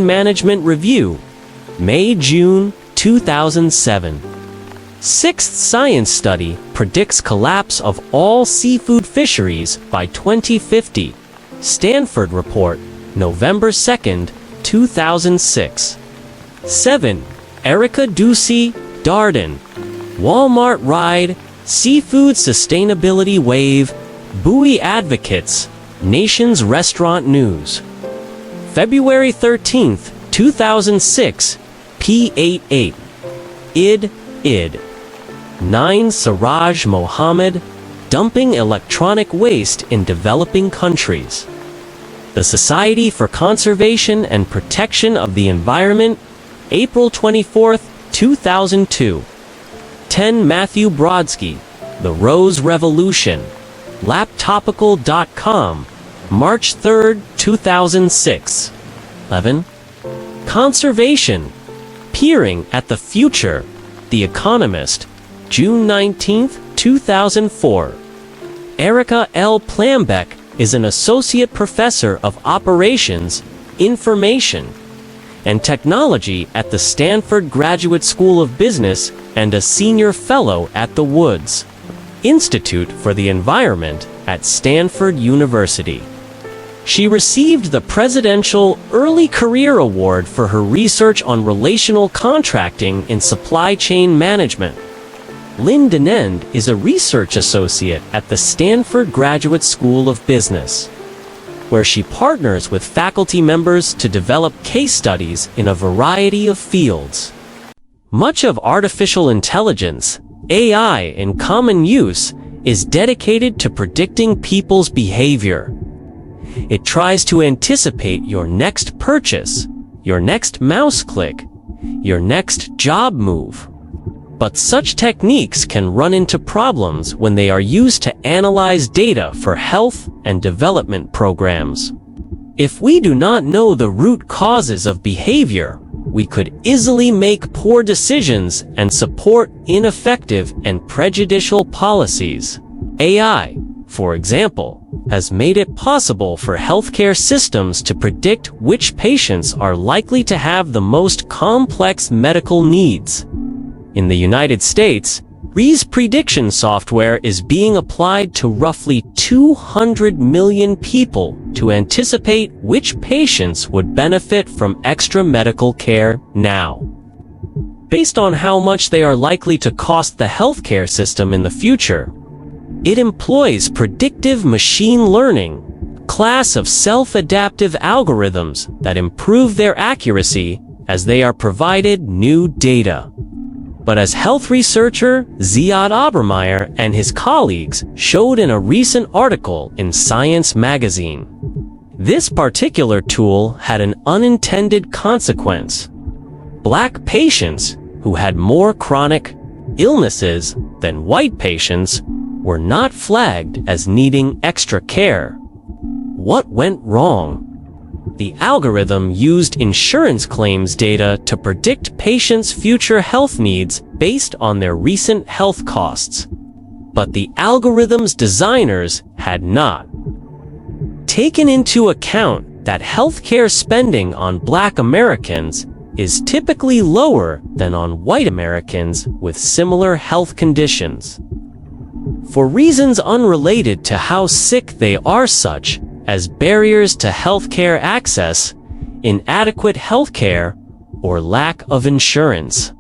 Management Review, May-June 2007. 6th Science Study predicts collapse of all seafood fisheries by 2050. Stanford Report, November 2, 2006. 7. Erica Ducey Darden, Walmart Ride, Seafood Sustainability Wave, Buoy Advocates, Nation's Restaurant News. February 13, 2006, P88. Id. 9. Siraj Mohammed, Dumping Electronic Waste in Developing Countries. The Society for Conservation and Protection of the Environment, April 24, 2002. 10. Matthew Brodsky, The Rose Revolution, Laptopical.com, March 3, 2006. 11. Conservation, Peering at the Future, The Economist, June 19, 2004. Erica L. Plambeck is an Associate Professor of Operations, Information, and Technology at the Stanford Graduate School of Business and a Senior Fellow at the Woods Institute for the Environment at Stanford University. She received the Presidential Early Career Award for her research on relational contracting in supply chain management. Lynn Denend is a research associate at the Stanford Graduate School of Business, where she partners with faculty members to develop case studies in a variety of fields. Much of artificial intelligence, AI in common use, is dedicated to predicting people's behavior. It tries to anticipate your next purchase, your next mouse click, your next job move. But such techniques can run into problems when they are used to analyze data for health and development programs. If we do not know the root causes of behavior, we could easily make poor decisions and support ineffective and prejudicial policies. AI, for example, has made it possible for healthcare systems to predict which patients are likely to have the most complex medical needs. In the United States, Rees prediction software is being applied to roughly 200 million people to anticipate which patients would benefit from extra medical care now, based on how much they are likely to cost the healthcare system in the future. It employs predictive machine learning, a class of self-adaptive algorithms that improve their accuracy as they are provided new data. But as health researcher Ziad Obermeyer and his colleagues showed in a recent article in Science magazine, this particular tool had an unintended consequence. Black patients who had more chronic illnesses than white patients were not flagged as needing extra care. What went wrong? The algorithm used insurance claims data to predict patients' future health needs based on their recent health costs. But the algorithm's designers had not taken into account that healthcare spending on Black Americans is typically lower than on white Americans with similar health conditions. For reasons unrelated to how sick they are, such as barriers to healthcare access, inadequate healthcare, or lack of insurance.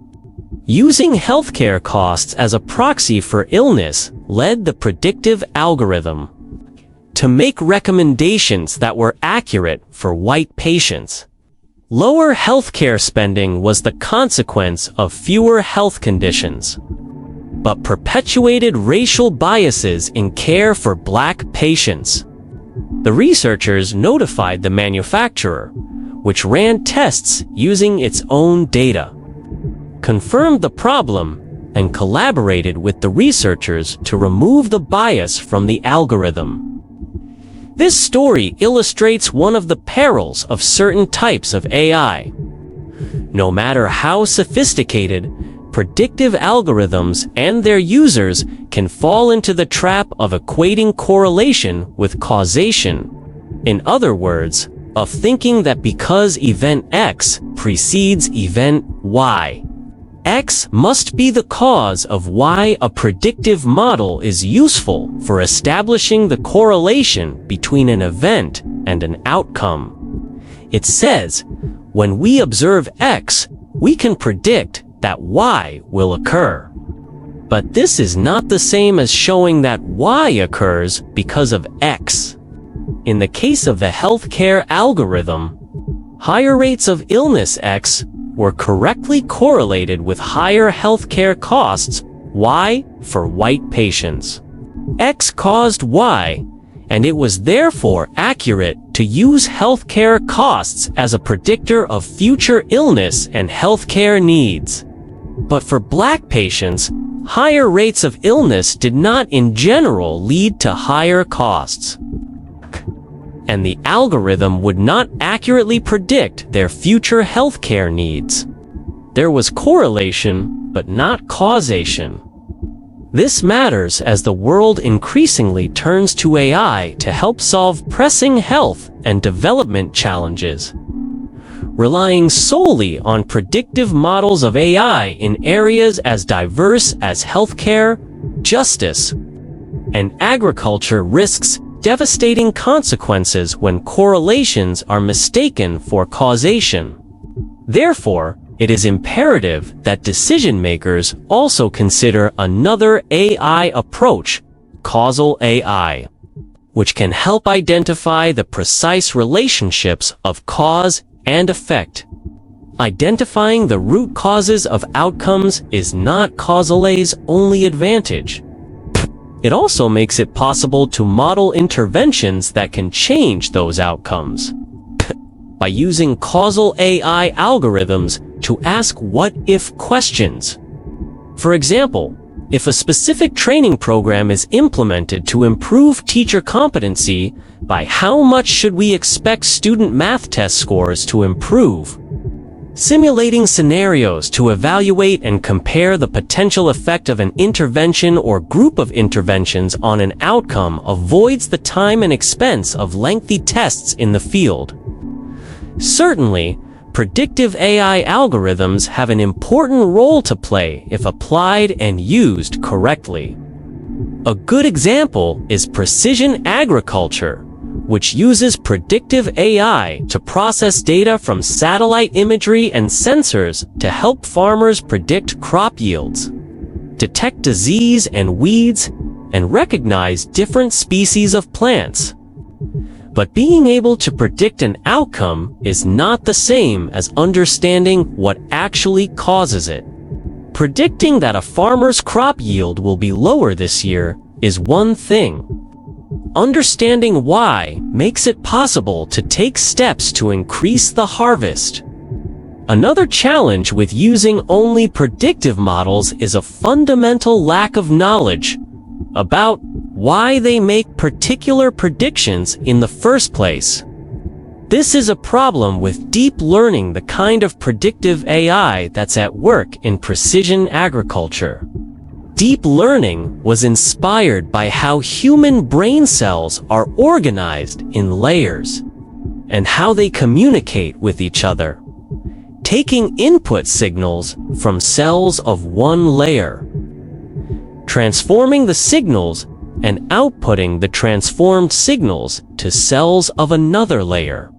Using healthcare costs as a proxy for illness led the predictive algorithm to make recommendations that were accurate for white patients. Lower healthcare spending was the consequence of fewer health conditions, but perpetuated racial biases in care for Black patients. The researchers notified the manufacturer, which ran tests using its own data, confirmed the problem, and collaborated with the researchers to remove the bias from the algorithm. This story illustrates one of the perils of certain types of AI. No matter how sophisticated, predictive algorithms and their users can fall into the trap of equating correlation with causation. In other words, of thinking that because event X precedes event Y, X must be the cause of why a predictive model is useful for establishing the correlation between an event and an outcome. It says, when we observe X, we can predict that Y will occur. But this is not the same as showing that Y occurs because of X. In the case of the healthcare algorithm, higher rates of illness X were correctly correlated with higher healthcare costs Y for white patients. X caused Y, and it was therefore accurate to use healthcare costs as a predictor of future illness and healthcare needs. But for Black patients, higher rates of illness did not in general lead to higher costs, and the algorithm would not accurately predict their future healthcare needs. There was correlation, but not causation. This matters as the world increasingly turns to AI to help solve pressing health and development challenges. Relying solely on predictive models of AI in areas as diverse as healthcare, justice, and agriculture risks devastating consequences when correlations are mistaken for causation. Therefore, it is imperative that decision makers also consider another AI approach, causal AI, which can help identify the precise relationships of cause and effect. Identifying the root causes of outcomes is not causal AI's only advantage. It also makes it possible to model interventions that can change those outcomes. By using causal AI algorithms to ask what-if questions. For example, if a specific training program is implemented to improve teacher competency, by how much should we expect student math test scores to improve? Simulating scenarios to evaluate and compare the potential effect of an intervention or group of interventions on an outcome avoids the time and expense of lengthy tests in the field. Certainly, predictive AI algorithms have an important role to play if applied and used correctly. A good example is precision agriculture, which uses predictive AI to process data from satellite imagery and sensors to help farmers predict crop yields, detect disease and weeds, and recognize different species of plants. But being able to predict an outcome is not the same as understanding what actually causes it. Predicting that a farmer's crop yield will be lower this year is one thing. Understanding why makes it possible to take steps to increase the harvest. Another challenge with using only predictive models is a fundamental lack of knowledge about why they make particular predictions in the first place. This is a problem with deep learning, the kind of predictive AI that's at work in precision agriculture. Deep learning was inspired by how human brain cells are organized in layers and how they communicate with each other, taking input signals from cells of one layer, transforming the signals and outputting the transformed signals to cells of another layer.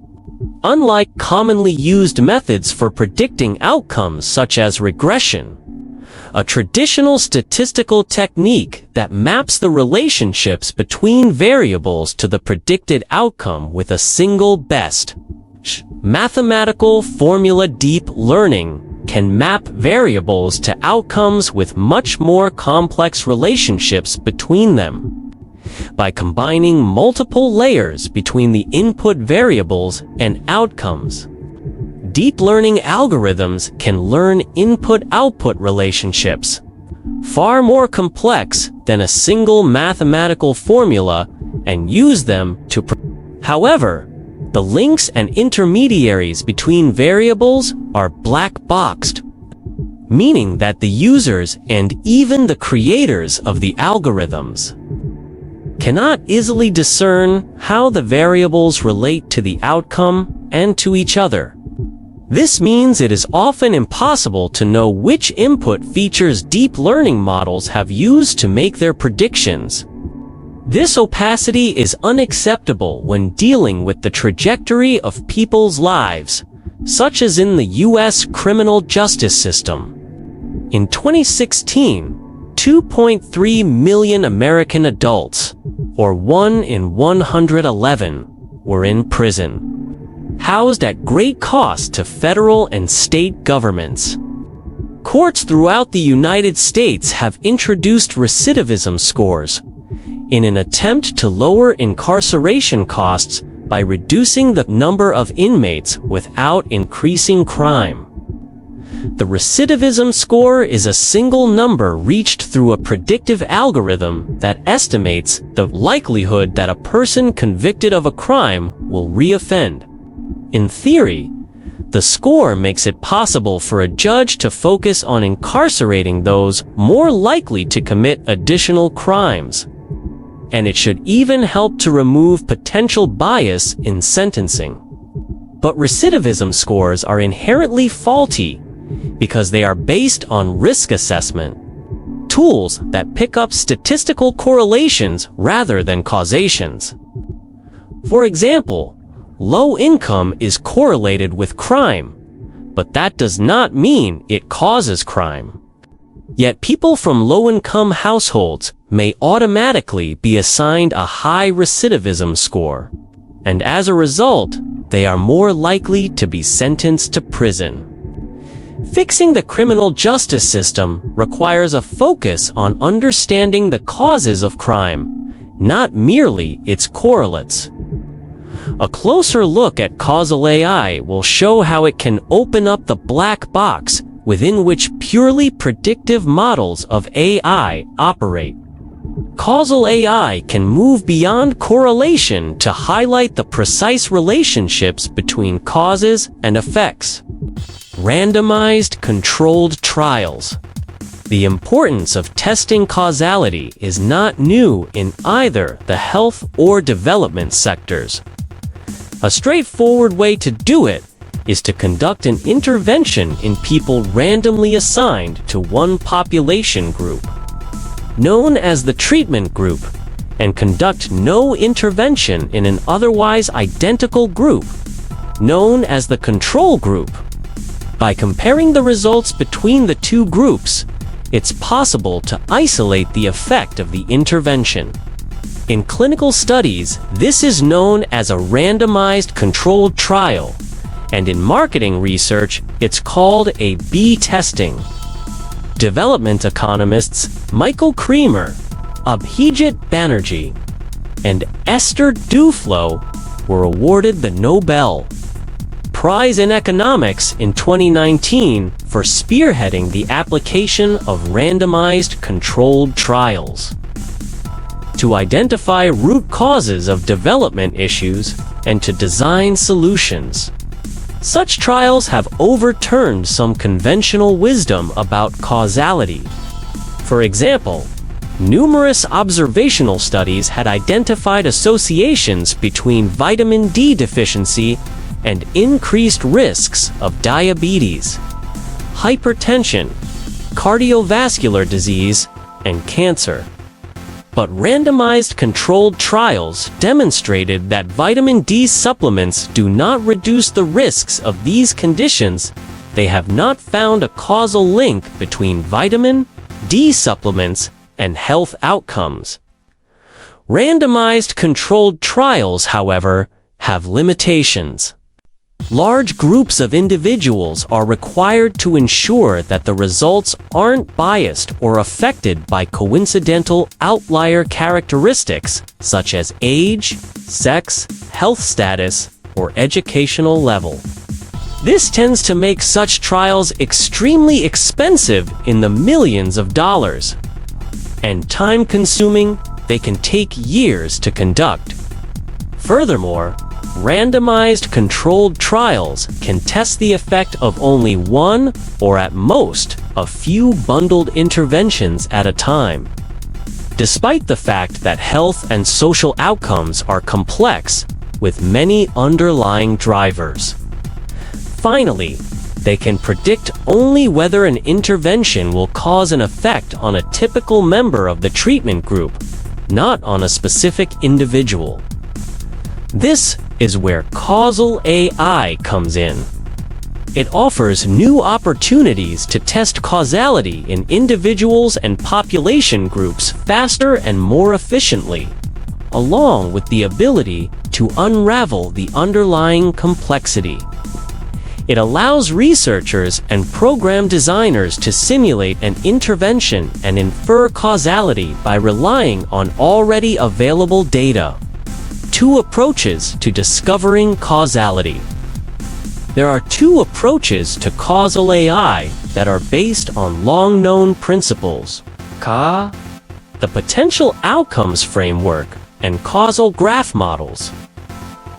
Unlike commonly used methods for predicting outcomes such as regression, a traditional statistical technique that maps the relationships between variables to the predicted outcome with a single best mathematical formula, deep learning can map variables to outcomes with much more complex relationships between them. By combining multiple layers between the input variables and outcomes, deep learning algorithms can learn input-output relationships, far more complex than a single mathematical formula, and use them to However, the links and intermediaries between variables are black-boxed, meaning that the users and even the creators of the algorithms cannot easily discern how the variables relate to the outcome and to each other. This means it is often impossible to know which input features deep learning models have used to make their predictions. This opacity is unacceptable when dealing with the trajectory of people's lives, such as in the U.S. criminal justice system. In 2016, 2.3 million American adults, or 1 in 111, were in prison, housed at great cost to federal and state governments. Courts throughout the United States have introduced recidivism scores in an attempt to lower incarceration costs by reducing the number of inmates without increasing crime. The recidivism score is a single number reached through a predictive algorithm that estimates the likelihood that a person convicted of a crime will reoffend. In theory, the score makes it possible for a judge to focus on incarcerating those more likely to commit additional crimes. And it should even help to remove potential bias in sentencing. But recidivism scores are inherently faulty because they are based on risk assessment, tools that pick up statistical correlations rather than causations. For example, low income is correlated with crime, but that does not mean it causes crime. Yet people from low-income households may automatically be assigned a high recidivism score, and as a result, they are more likely to be sentenced to prison. Fixing the criminal justice system requires a focus on understanding the causes of crime, not merely its correlates. A closer look at causal AI will show how it can open up the black box within which purely predictive models of AI operate. Causal AI can move beyond correlation to highlight the precise relationships between causes and effects. Randomized controlled trials. The importance of testing causality is not new in either the health or development sectors. A straightforward way to do it is to conduct an intervention in people randomly assigned to one population group, known as the treatment group, and conduct no intervention in an otherwise identical group, known as the control group. By comparing the results between the two groups, it's possible to isolate the effect of the intervention. In clinical studies, this is known as a randomized controlled trial, and in marketing research, it's called A/B testing. Development economists Michael Kremer, Abhijit Banerjee, and Esther Duflo were awarded the Nobel Prize in Economics in 2019 for spearheading the application of randomized controlled trials. to identify root causes of development issues and to design solutions. Such trials have overturned some conventional wisdom about causality. For example, numerous observational studies had identified associations between vitamin D deficiency and increased risks of diabetes, hypertension, cardiovascular disease, and cancer. But randomized controlled trials demonstrated that vitamin D supplements do not reduce the risks of these conditions. They have not found a causal link between vitamin D supplements and health outcomes. Randomized controlled trials, however, have limitations. Large groups of individuals are required to ensure that the results aren't biased or affected by coincidental outlier characteristics such as age, sex, health status, or educational level. This tends to make such trials extremely expensive in the millions of dollars. And time-consuming, they can take years to conduct. Furthermore, randomized controlled trials can test the effect of only one or at most a few bundled interventions at a time. Despite the fact that health and social outcomes are complex with many underlying drivers. Finally, they can predict only whether an intervention will cause an effect on a typical member of the treatment group, not on a specific individual. This is where causal AI comes in. It offers new opportunities to test causality in individuals and population groups faster and more efficiently, along with the ability to unravel the underlying complexity. It allows researchers and program designers to simulate an intervention and infer causality by relying on already available data. Two approaches to discovering causality. There are two approaches to causal AI that are based on long-known principles: the potential outcomes framework and causal graph models.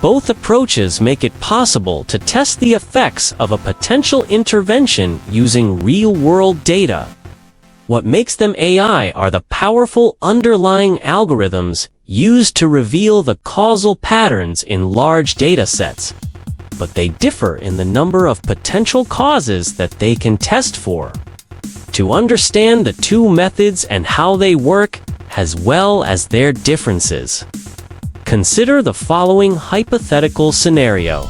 Both approaches make it possible to test the effects of a potential intervention using real-world data. What makes them AI are the powerful underlying algorithms used to reveal the causal patterns in large data sets, but they differ in the number of potential causes that they can test for. To understand the two methods and how they work, as well as their differences, consider the following hypothetical scenario.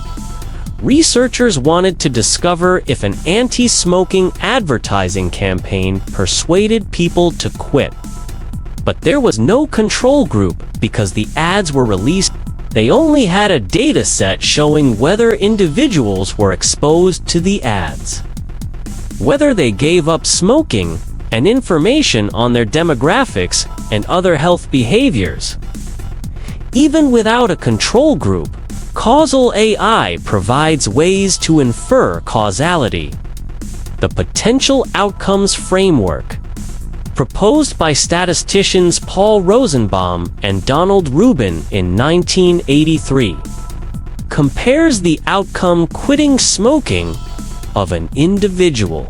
Researchers wanted to discover if an anti-smoking advertising campaign persuaded people to quit. But there was no control group because the ads were released. They only had a data set showing whether individuals were exposed to the ads, whether they gave up smoking, and information on their demographics and other health behaviors. Even without a control group, causal AI provides ways to infer causality. The potential outcomes framework, proposed by statisticians Paul Rosenbaum and Donald Rubin in 1983, compares the outcome quitting smoking of an individual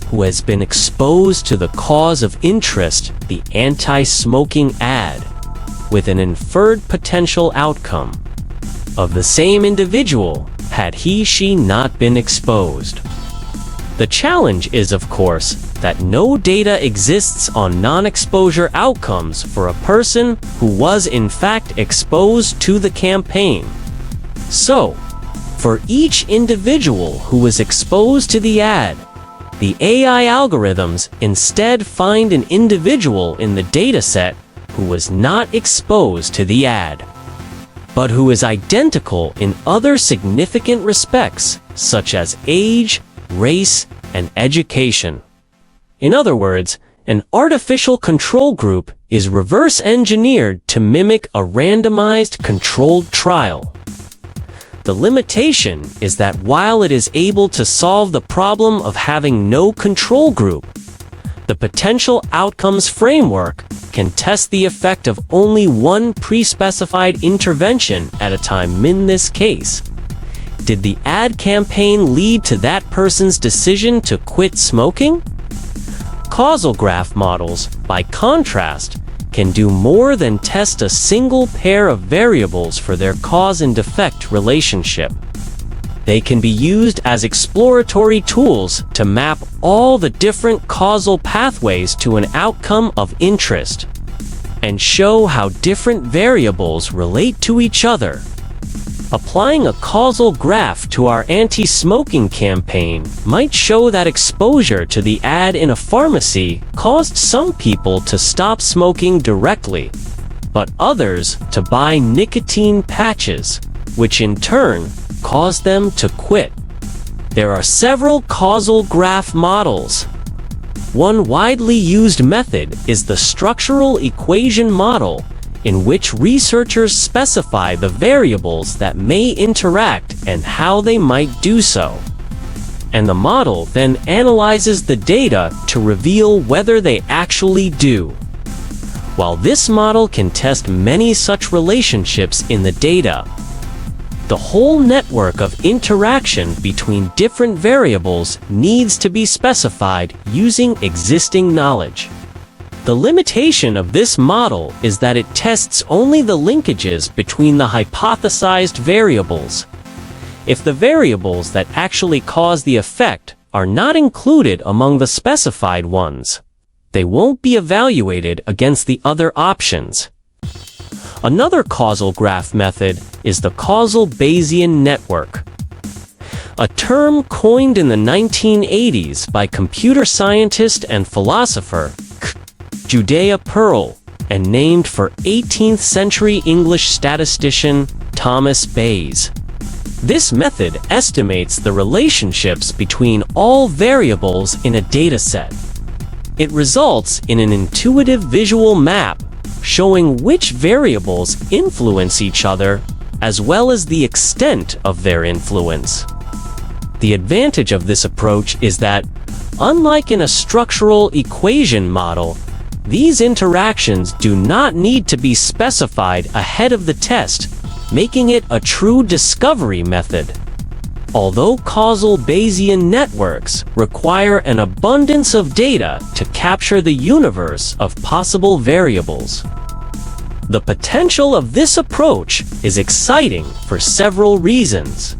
who has been exposed to the cause of interest, the anti-smoking ad, with an inferred potential outcome of the same individual had he/she not been exposed. The challenge is, of course, that no data exists on non-exposure outcomes for a person who was in fact exposed to the campaign. So, for each individual who was exposed to the ad, the AI algorithms instead find an individual in the dataset who was not exposed to the ad, but who is identical in other significant respects, such as age, race, and education. In other words, an artificial control group is reverse-engineered to mimic a randomized controlled trial. The limitation is that while it is able to solve the problem of having no control group, The potential outcomes framework can test the effect of only one pre-specified intervention at a time. In this case, did the ad campaign lead to that person's decision to quit smoking? Causal graph models, by contrast, can do more than test a single pair of variables for their cause and effect relationship. They can be used as exploratory tools to map all the different causal pathways to an outcome of interest and show how different variables relate to each other. Applying a causal graph to our anti-smoking campaign might show that exposure to the ad in a pharmacy caused some people to stop smoking directly, but others to buy nicotine patches, which in turn caused them to quit. There are several causal graph models. One widely used method is the structural equation model, in which researchers specify the variables that may interact and how they might do so. And the model then analyzes the data to reveal whether they actually do. While this model can test many such relationships in the data, the whole network of interaction between different variables needs to be specified using existing knowledge. The limitation of this model is that it tests only the linkages between the hypothesized variables. If the variables that actually cause the effect are not included among the specified ones, they won't be evaluated against the other options. Another causal graph method is the causal Bayesian network, a term coined in the 1980s by computer scientist and philosopher Judea Pearl, and named for 18th century English statistician Thomas Bayes. This method estimates the relationships between all variables in a dataset. It results in an intuitive visual map showing which variables influence each other, as well as the extent of their influence. The advantage of this approach is that, unlike in a structural equation model, these interactions do not need to be specified ahead of the test, making it a true discovery method. Although causal Bayesian networks require an abundance of data to capture the universe of possible variables, the potential of this approach is exciting for several reasons.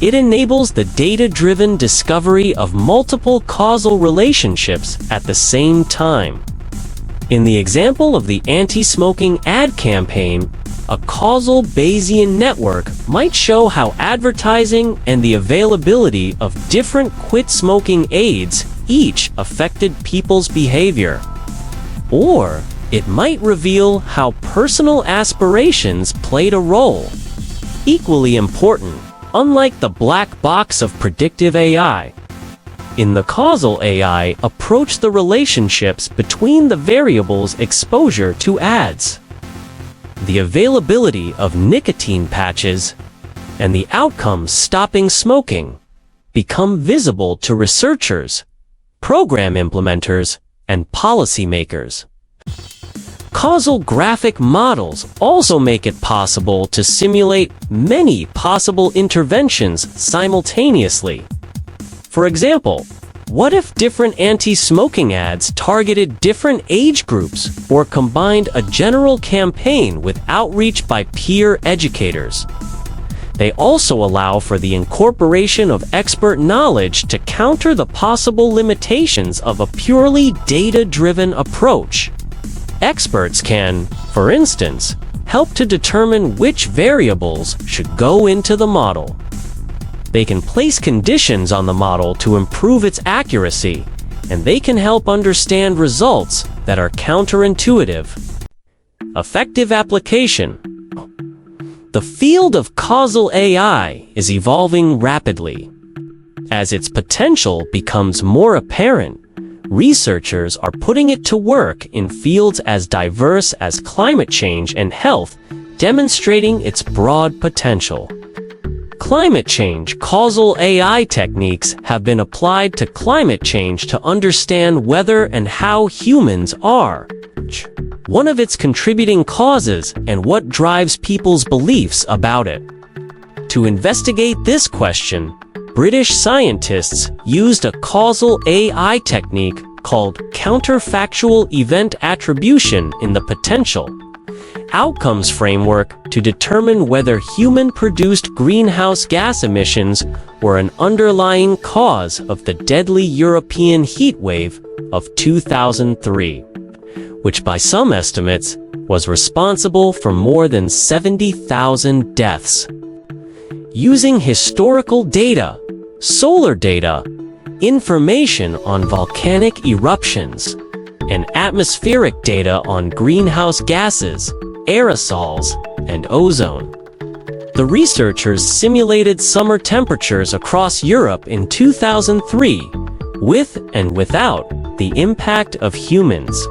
It enables the data-driven discovery of multiple causal relationships at the same time. In the example of the anti-smoking ad campaign, a causal Bayesian network might show how advertising and the availability of different quit-smoking aids each affected people's behavior. Or it might reveal how personal aspirations played a role. Equally important, unlike the black box of predictive AI, in the causal AI approach the relationships between the variables exposure to ads, the availability of nicotine patches, and the outcomes stopping smoking become visible to researchers, program implementers, and policymakers. Causal graphic models also make it possible to simulate many possible interventions simultaneously. For example, what if different anti-smoking ads targeted different age groups or combined a general campaign with outreach by peer educators? They also allow for the incorporation of expert knowledge to counter the possible limitations of a purely data-driven approach. Experts can, for instance, help to determine which variables should go into the model. They can place conditions on the model to improve its accuracy, and they can help understand results that are counterintuitive. Effective application. The field of causal AI is evolving rapidly. As its potential becomes more apparent, researchers are putting it to work in fields as diverse as climate change and health, demonstrating its broad potential. climate change, causal AI techniques have been applied to climate change to understand whether and how humans are one of its contributing causes and what drives people's beliefs about it. To investigate this question, British scientists used a causal AI technique called counterfactual event attribution in the potential outcomes framework to determine whether human-produced greenhouse gas emissions were an underlying cause of the deadly European heat wave of 2003, which by some estimates was responsible for more than 70,000 deaths. Using historical data, solar data, information on volcanic eruptions, and atmospheric data on greenhouse gases, aerosols, and ozone, the researchers simulated summer temperatures across Europe in 2003, with and without the impact of humans.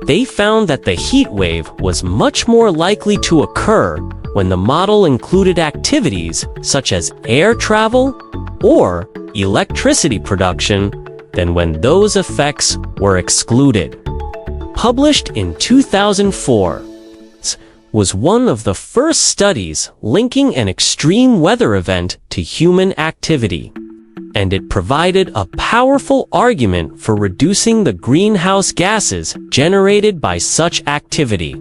They found that the heat wave was much more likely to occur when the model included activities such as air travel or electricity production than when those effects were excluded. Published in 2004, was one of the first studies linking an extreme weather event to human activity, and it provided a powerful argument for reducing the greenhouse gases generated by such activity.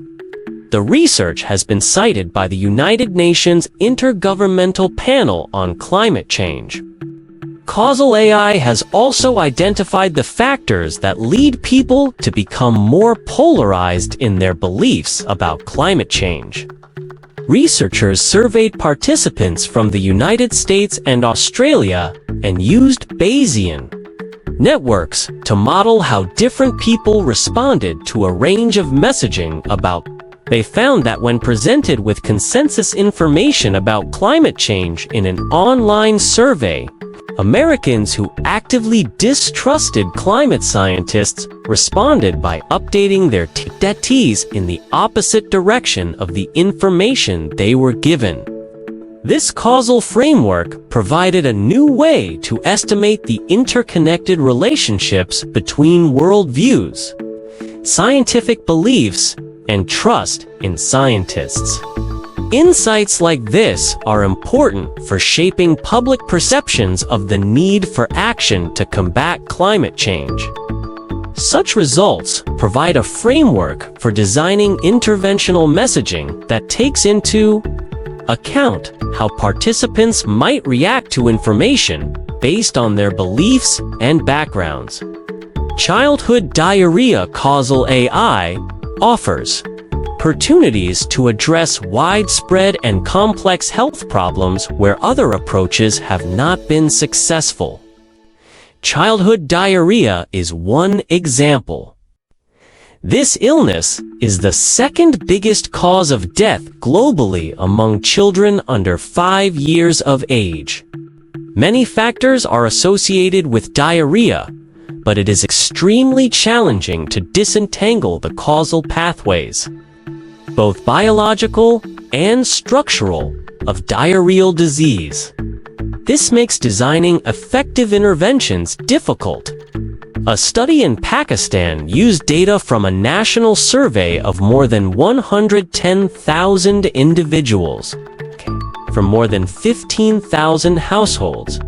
The research has been cited by the United Nations Intergovernmental Panel on Climate Change. Causal AI has also identified the factors that lead people to become more polarized in their beliefs about climate change. Researchers surveyed participants from the United States and Australia and used Bayesian networks to model how different people responded to a range of messaging about. They found that when presented with consensus information about climate change in an online survey, Americans who actively distrusted climate scientists responded by updating their TTs in the opposite direction of the information they were given. This causal framework provided a new way to estimate the interconnected relationships between worldviews, scientific beliefs, and trust in scientists. Insights like this are important for shaping public perceptions of the need for action to combat climate change. Such results provide a framework for designing interventional messaging that takes into account how participants might react to information based on their beliefs and backgrounds. Childhood Diarrhea Causal AI offers opportunities to address widespread and complex health problems where other approaches have not been successful. Childhood diarrhea is one example. This illness is the second biggest cause of death globally among children under 5 years of age. Many factors are associated with diarrhea, but it is extremely challenging to disentangle the causal pathways, both biological and structural, of diarrheal disease. This makes designing effective interventions difficult. A study in Pakistan used data from a national survey of more than 110,000 individuals from more than 15,000 households.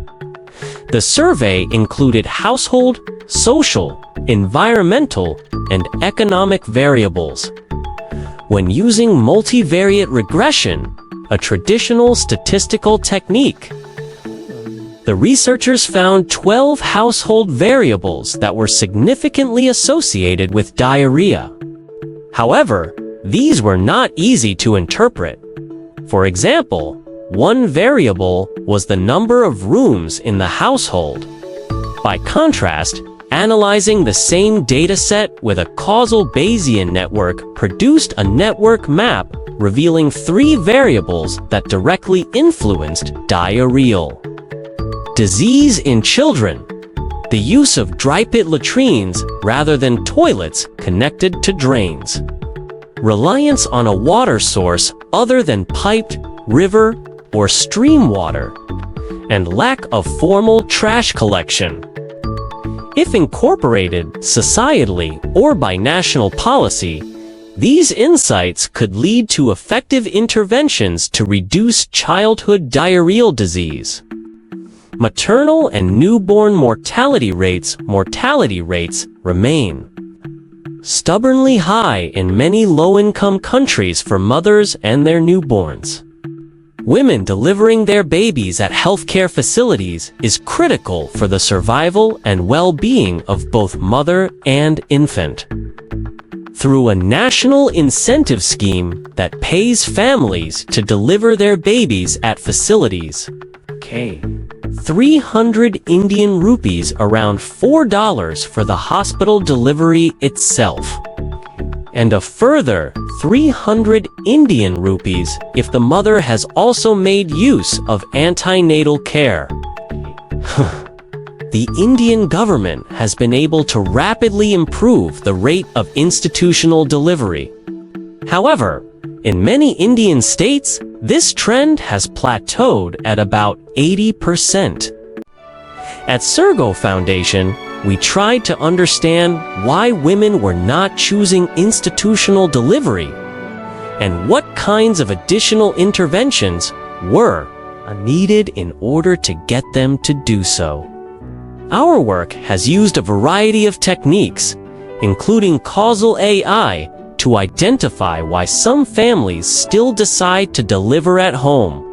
The survey included household, social, environmental, and economic variables. When using multivariate regression, a traditional statistical technique, the researchers found 12 household variables that were significantly associated with diarrhea. However, these were not easy to interpret. For example, one variable was the number of rooms in the household. By contrast, analyzing the same dataset with a causal Bayesian network produced a network map revealing 3 variables that directly influenced diarrheal disease in children, the use of dry pit latrines rather than toilets connected to drains, reliance on a water source other than piped, river, or stream water, and lack of formal trash collection. If incorporated societally or by national policy, these insights could lead to effective interventions to reduce childhood diarrheal disease. Maternal and newborn mortality rates remain stubbornly high in many low-income countries for mothers and their newborns. Women delivering their babies at healthcare facilities is critical for the survival and well-being of both mother and infant. Through a national incentive scheme that pays families to deliver their babies at facilities, 300 Indian rupees, around $4 for the hospital delivery itself, and a further 300 Indian rupees if the mother has also made use of antenatal care. The Indian government has been able to rapidly improve the rate of institutional delivery. However, in many Indian states, this trend has plateaued at about 80%. At Sergo Foundation, we tried to understand why women were not choosing institutional delivery and what kinds of additional interventions were needed in order to get them to do so. Our work has used a variety of techniques, including causal AI, to identify why some families still decide to deliver at home.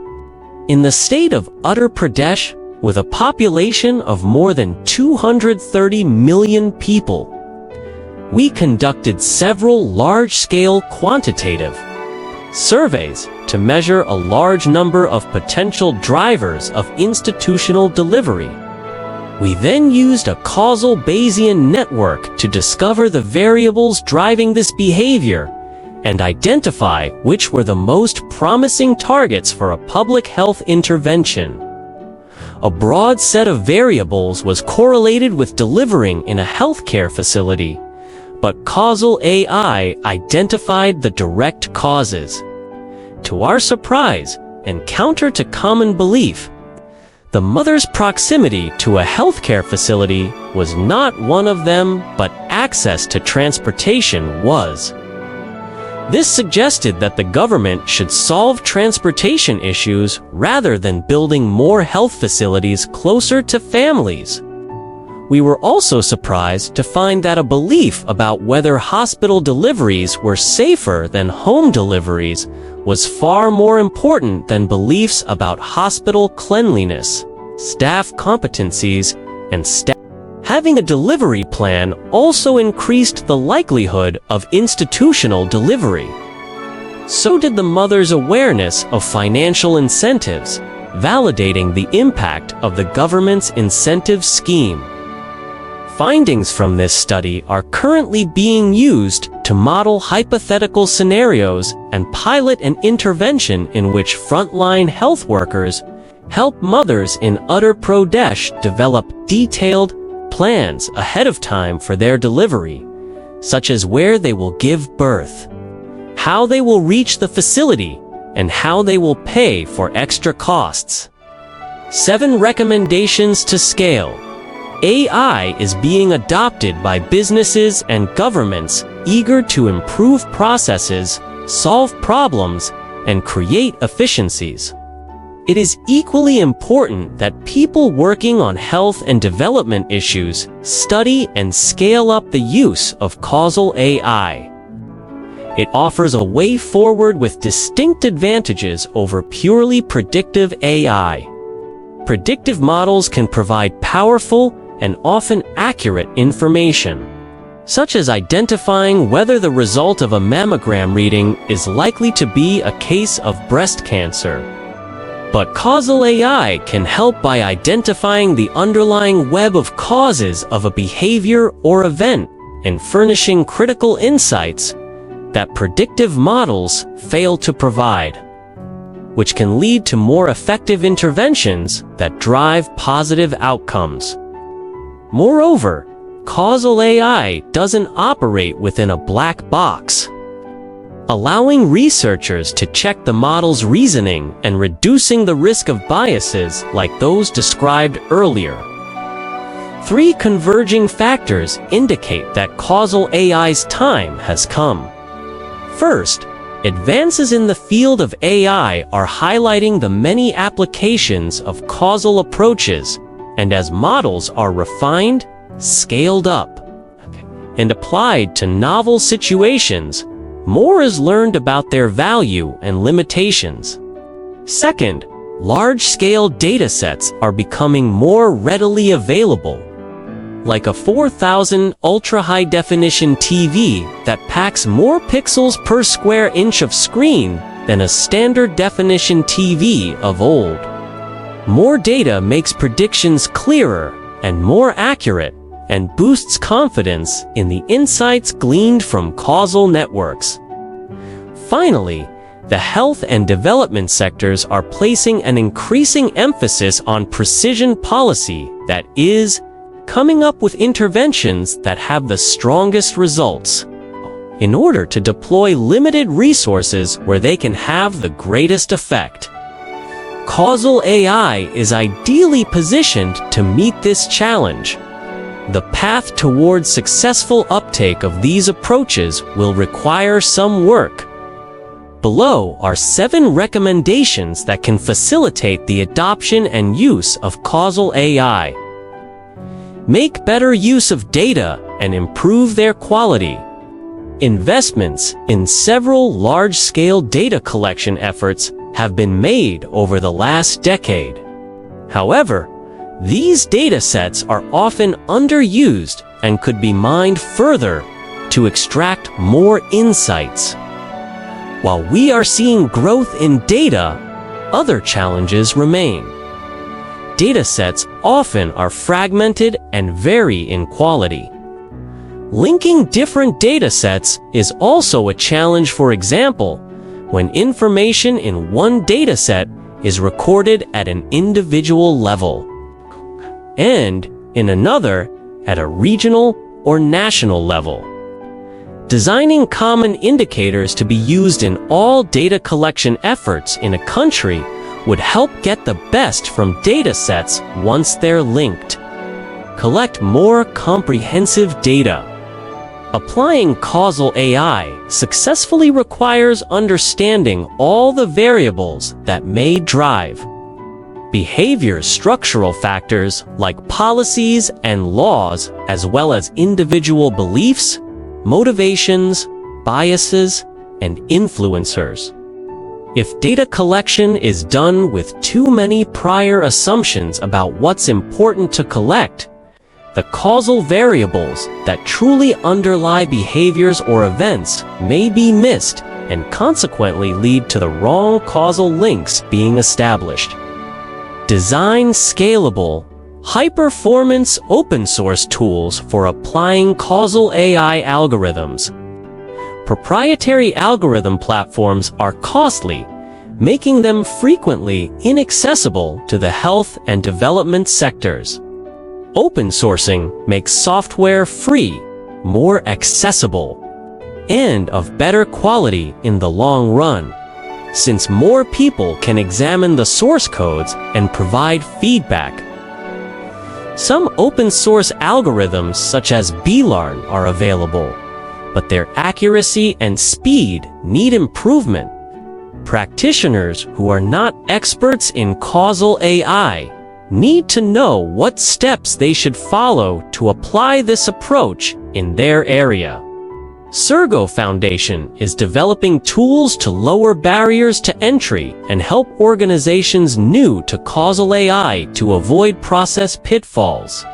In the state of Uttar Pradesh, with a population of more than 230 million people, we conducted several large-scale quantitative surveys to measure a large number of potential drivers of institutional delivery. We then used a causal Bayesian network to discover the variables driving this behavior and identify which were the most promising targets for a public health intervention. A broad set of variables was correlated with delivering in a healthcare facility, but causal AI identified the direct causes. To our surprise, and counter to common belief, the mother's proximity to a healthcare facility was not one of them, but access to transportation was. This suggested that the government should solve transportation issues rather than building more health facilities closer to families. We were also surprised to find that a belief about whether hospital deliveries were safer than home deliveries was far more important than beliefs about hospital cleanliness, staff competencies, and staff. Having a delivery plan also increased the likelihood of institutional delivery. So did the mother's awareness of financial incentives, validating the impact of the government's incentive scheme. Findings from this study are currently being used to model hypothetical scenarios and pilot an intervention in which frontline health workers help mothers in Uttar Pradesh develop detailed plans ahead of time for their delivery, such as where they will give birth, how they will reach the facility, and how they will pay for extra costs. 7 recommendations to scale. AI is being adopted by businesses and governments eager to improve processes, solve problems, and create efficiencies. It is equally important that people working on health and development issues study and scale up the use of causal AI. It offers a way forward with distinct advantages over purely predictive AI. Predictive models can provide powerful and often accurate information, such as identifying whether the result of a mammogram reading is likely to be a case of breast cancer. But causal AI can help by identifying the underlying web of causes of a behavior or event and furnishing critical insights that predictive models fail to provide, which can lead to more effective interventions that drive positive outcomes. Moreover, causal AI doesn't operate within a black box. allowing researchers to check the model's reasoning and reducing the risk of biases like those described earlier. Three converging factors indicate that causal AI's time has come. First, advances in the field of AI are highlighting the many applications of causal approaches, and as models are refined, scaled up, and applied to novel situations, more is learned about their value and limitations. Second, large-scale datasets are becoming more readily available, like a 4,000 ultra-high-definition TV that packs more pixels per square inch of screen than a standard-definition TV of old. More data makes predictions clearer and more accurate, and boosts confidence in the insights gleaned from causal networks. Finally, the health and development sectors are placing an increasing emphasis on precision policy, that is, coming up with interventions that have the strongest results, in order to deploy limited resources where they can have the greatest effect. Causal AI is ideally positioned to meet this challenge. The path towards successful uptake of these approaches will require some work. Below are 7 recommendations that can facilitate the adoption and use of causal AI. Make better use of data and improve their quality. Investments in several large-scale data collection efforts have been made over the last decade. However, these datasets are often underused and could be mined further to extract more insights. While we are seeing growth in data, other challenges remain. Datasets often are fragmented and vary in quality. Linking different datasets is also a challenge. For example, when information in one dataset is recorded at an individual level, and in another at a regional or national level. Designing common indicators to be used in all data collection efforts in a country would help get the best from datasets once they're linked. Collect more comprehensive data. Applying causal AI successfully requires understanding all the variables that may drive behavior structural factors like policies and laws, as well as individual beliefs, motivations, biases, and influencers. If data collection is done with too many prior assumptions about what's important to collect, the causal variables that truly underlie behaviors or events may be missed and consequently lead to the wrong causal links being established. Design scalable, high-performance open-source tools for applying causal AI algorithms. Proprietary algorithm platforms are costly, making them frequently inaccessible to the health and development sectors. Open sourcing makes software free, more accessible, and of better quality in the long run, since more people can examine the source codes and provide feedback. Some open-source algorithms such as BLearn are available, but their accuracy and speed need improvement. Practitioners who are not experts in causal AI need to know what steps they should follow to apply this approach in their area. Sergo Foundation is developing tools to lower barriers to entry and help organizations new to causal AI to avoid process pitfalls.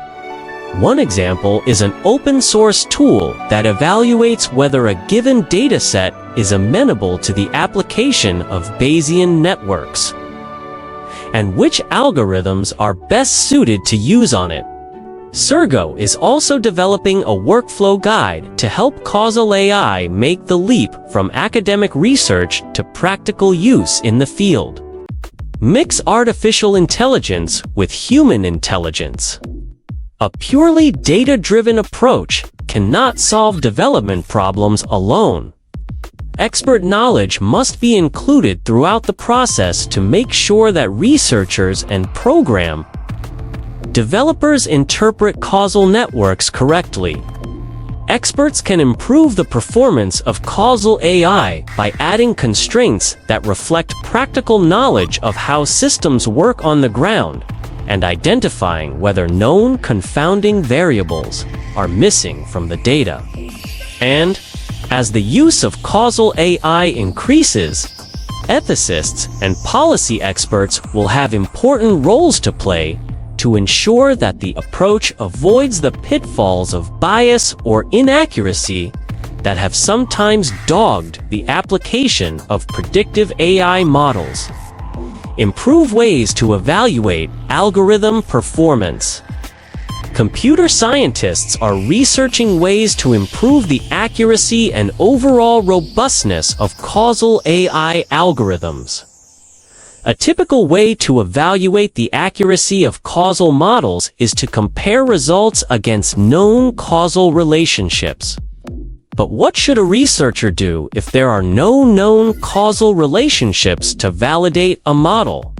One example is an open-source tool that evaluates whether a given dataset is amenable to the application of Bayesian networks, and which algorithms are best suited to use on it. Sergo is also developing a workflow guide to help causal AI make the leap from academic research to practical use in the field. Mix artificial intelligence with human intelligence. A purely data-driven approach cannot solve development problems alone. expert knowledge must be included throughout the process to make sure that researchers and program developers interpret causal networks correctly. Experts can improve the performance of causal AI by adding constraints that reflect practical knowledge of how systems work on the ground and identifying whether known confounding variables are missing from the data. And, as the use of causal AI increases, ethicists and policy experts will have important roles to play to ensure that the approach avoids the pitfalls of bias or inaccuracy that have sometimes dogged the application of predictive AI models. Improve ways to evaluate algorithm performance. Computer scientists are researching ways to improve the accuracy and overall robustness of causal AI algorithms. A typical way to evaluate the accuracy of causal models is to compare results against known causal relationships. But what should a researcher do if there are no known causal relationships to validate a model?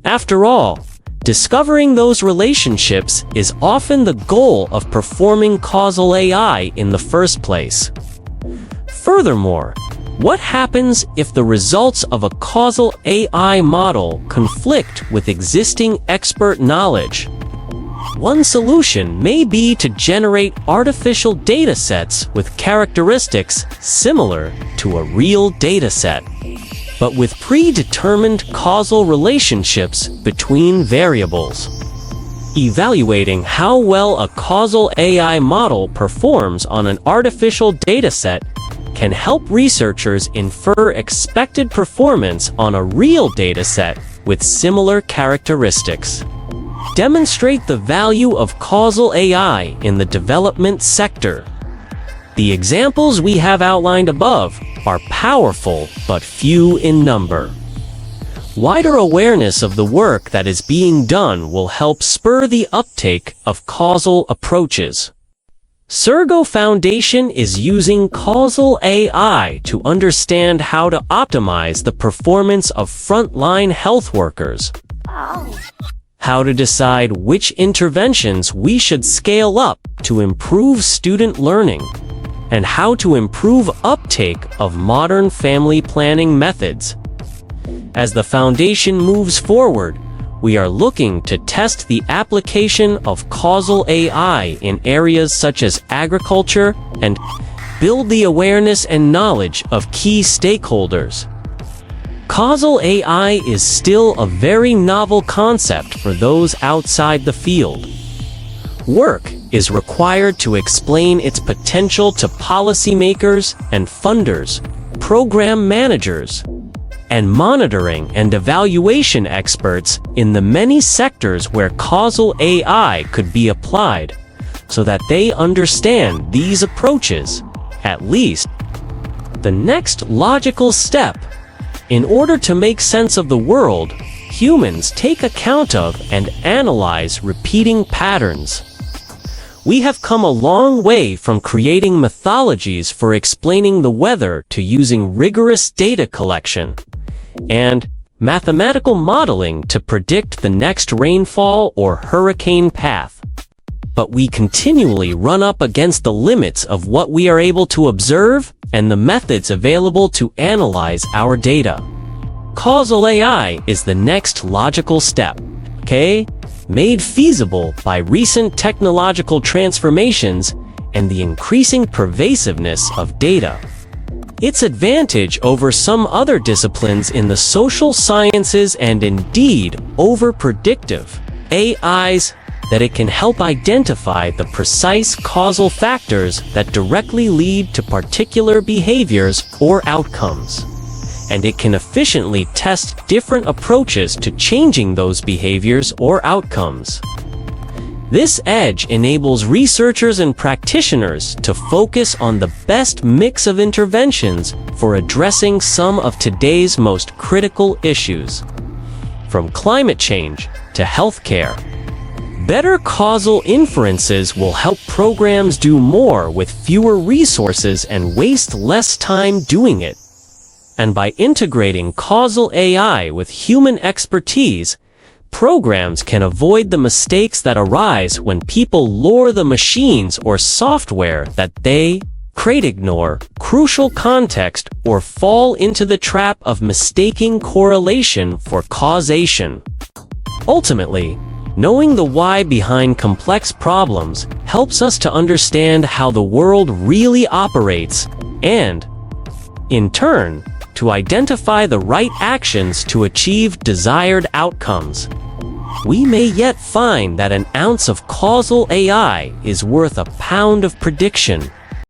After all, discovering those relationships is often the goal of performing causal AI in the first place. Furthermore, what happens if the results of a causal AI model conflict with existing expert knowledge? One solution may be to generate artificial datasets with characteristics similar to a real dataset, but with predetermined causal relationships between variables. Evaluating how well a causal AI model performs on an artificial dataset can help researchers infer expected performance on a real dataset with similar characteristics. Demonstrate the value of causal AI in the development sector. The examples we have outlined above are powerful but few in number. Wider awareness of the work that is being done will help spur the uptake of causal approaches. Sergo Foundation is using causal AI to understand how to optimize the performance of frontline health workers, how to decide which interventions we should scale up to improve student learning, and how to improve uptake of modern family planning methods. As the foundation moves forward, we are looking to test the application of causal AI in areas such as agriculture and build the awareness and knowledge of key stakeholders. Causal AI is still a very novel concept for those outside the field. Work is required to explain its potential to policymakers and funders, program managers, and monitoring and evaluation experts in the many sectors where causal AI could be applied, so that they understand these approaches, at least. The next logical step, in order to make sense of the world, humans take account of and analyze repeating patterns. We have come a long way from creating mythologies for explaining the weather to using rigorous data collection and mathematical modeling to predict the next rainfall or hurricane path. But we continually run up against the limits of what we are able to observe and the methods available to analyze our data. Causal AI is the next logical step, made feasible by recent technological transformations and the increasing pervasiveness of data. Its advantage over some other disciplines in the social sciences and indeed over predictive AIs that it can help identify the precise causal factors that directly lead to particular behaviors or outcomes. And it can efficiently test different approaches to changing those behaviors or outcomes. This edge enables researchers and practitioners to focus on the best mix of interventions for addressing some of today's most critical issues, from climate change to healthcare. Better causal inferences will help programs do more with fewer resources and waste less time doing it, And by integrating causal AI with human expertise, programs can avoid the mistakes that arise when people lure the machines or software that they ignore crucial context or fall into the trap of mistaking correlation for causation. Ultimately, knowing the why behind complex problems helps us to understand how the world really operates and, in turn, to identify the right actions to achieve desired outcomes. We may yet find that an ounce of causal AI is worth a pound of prediction.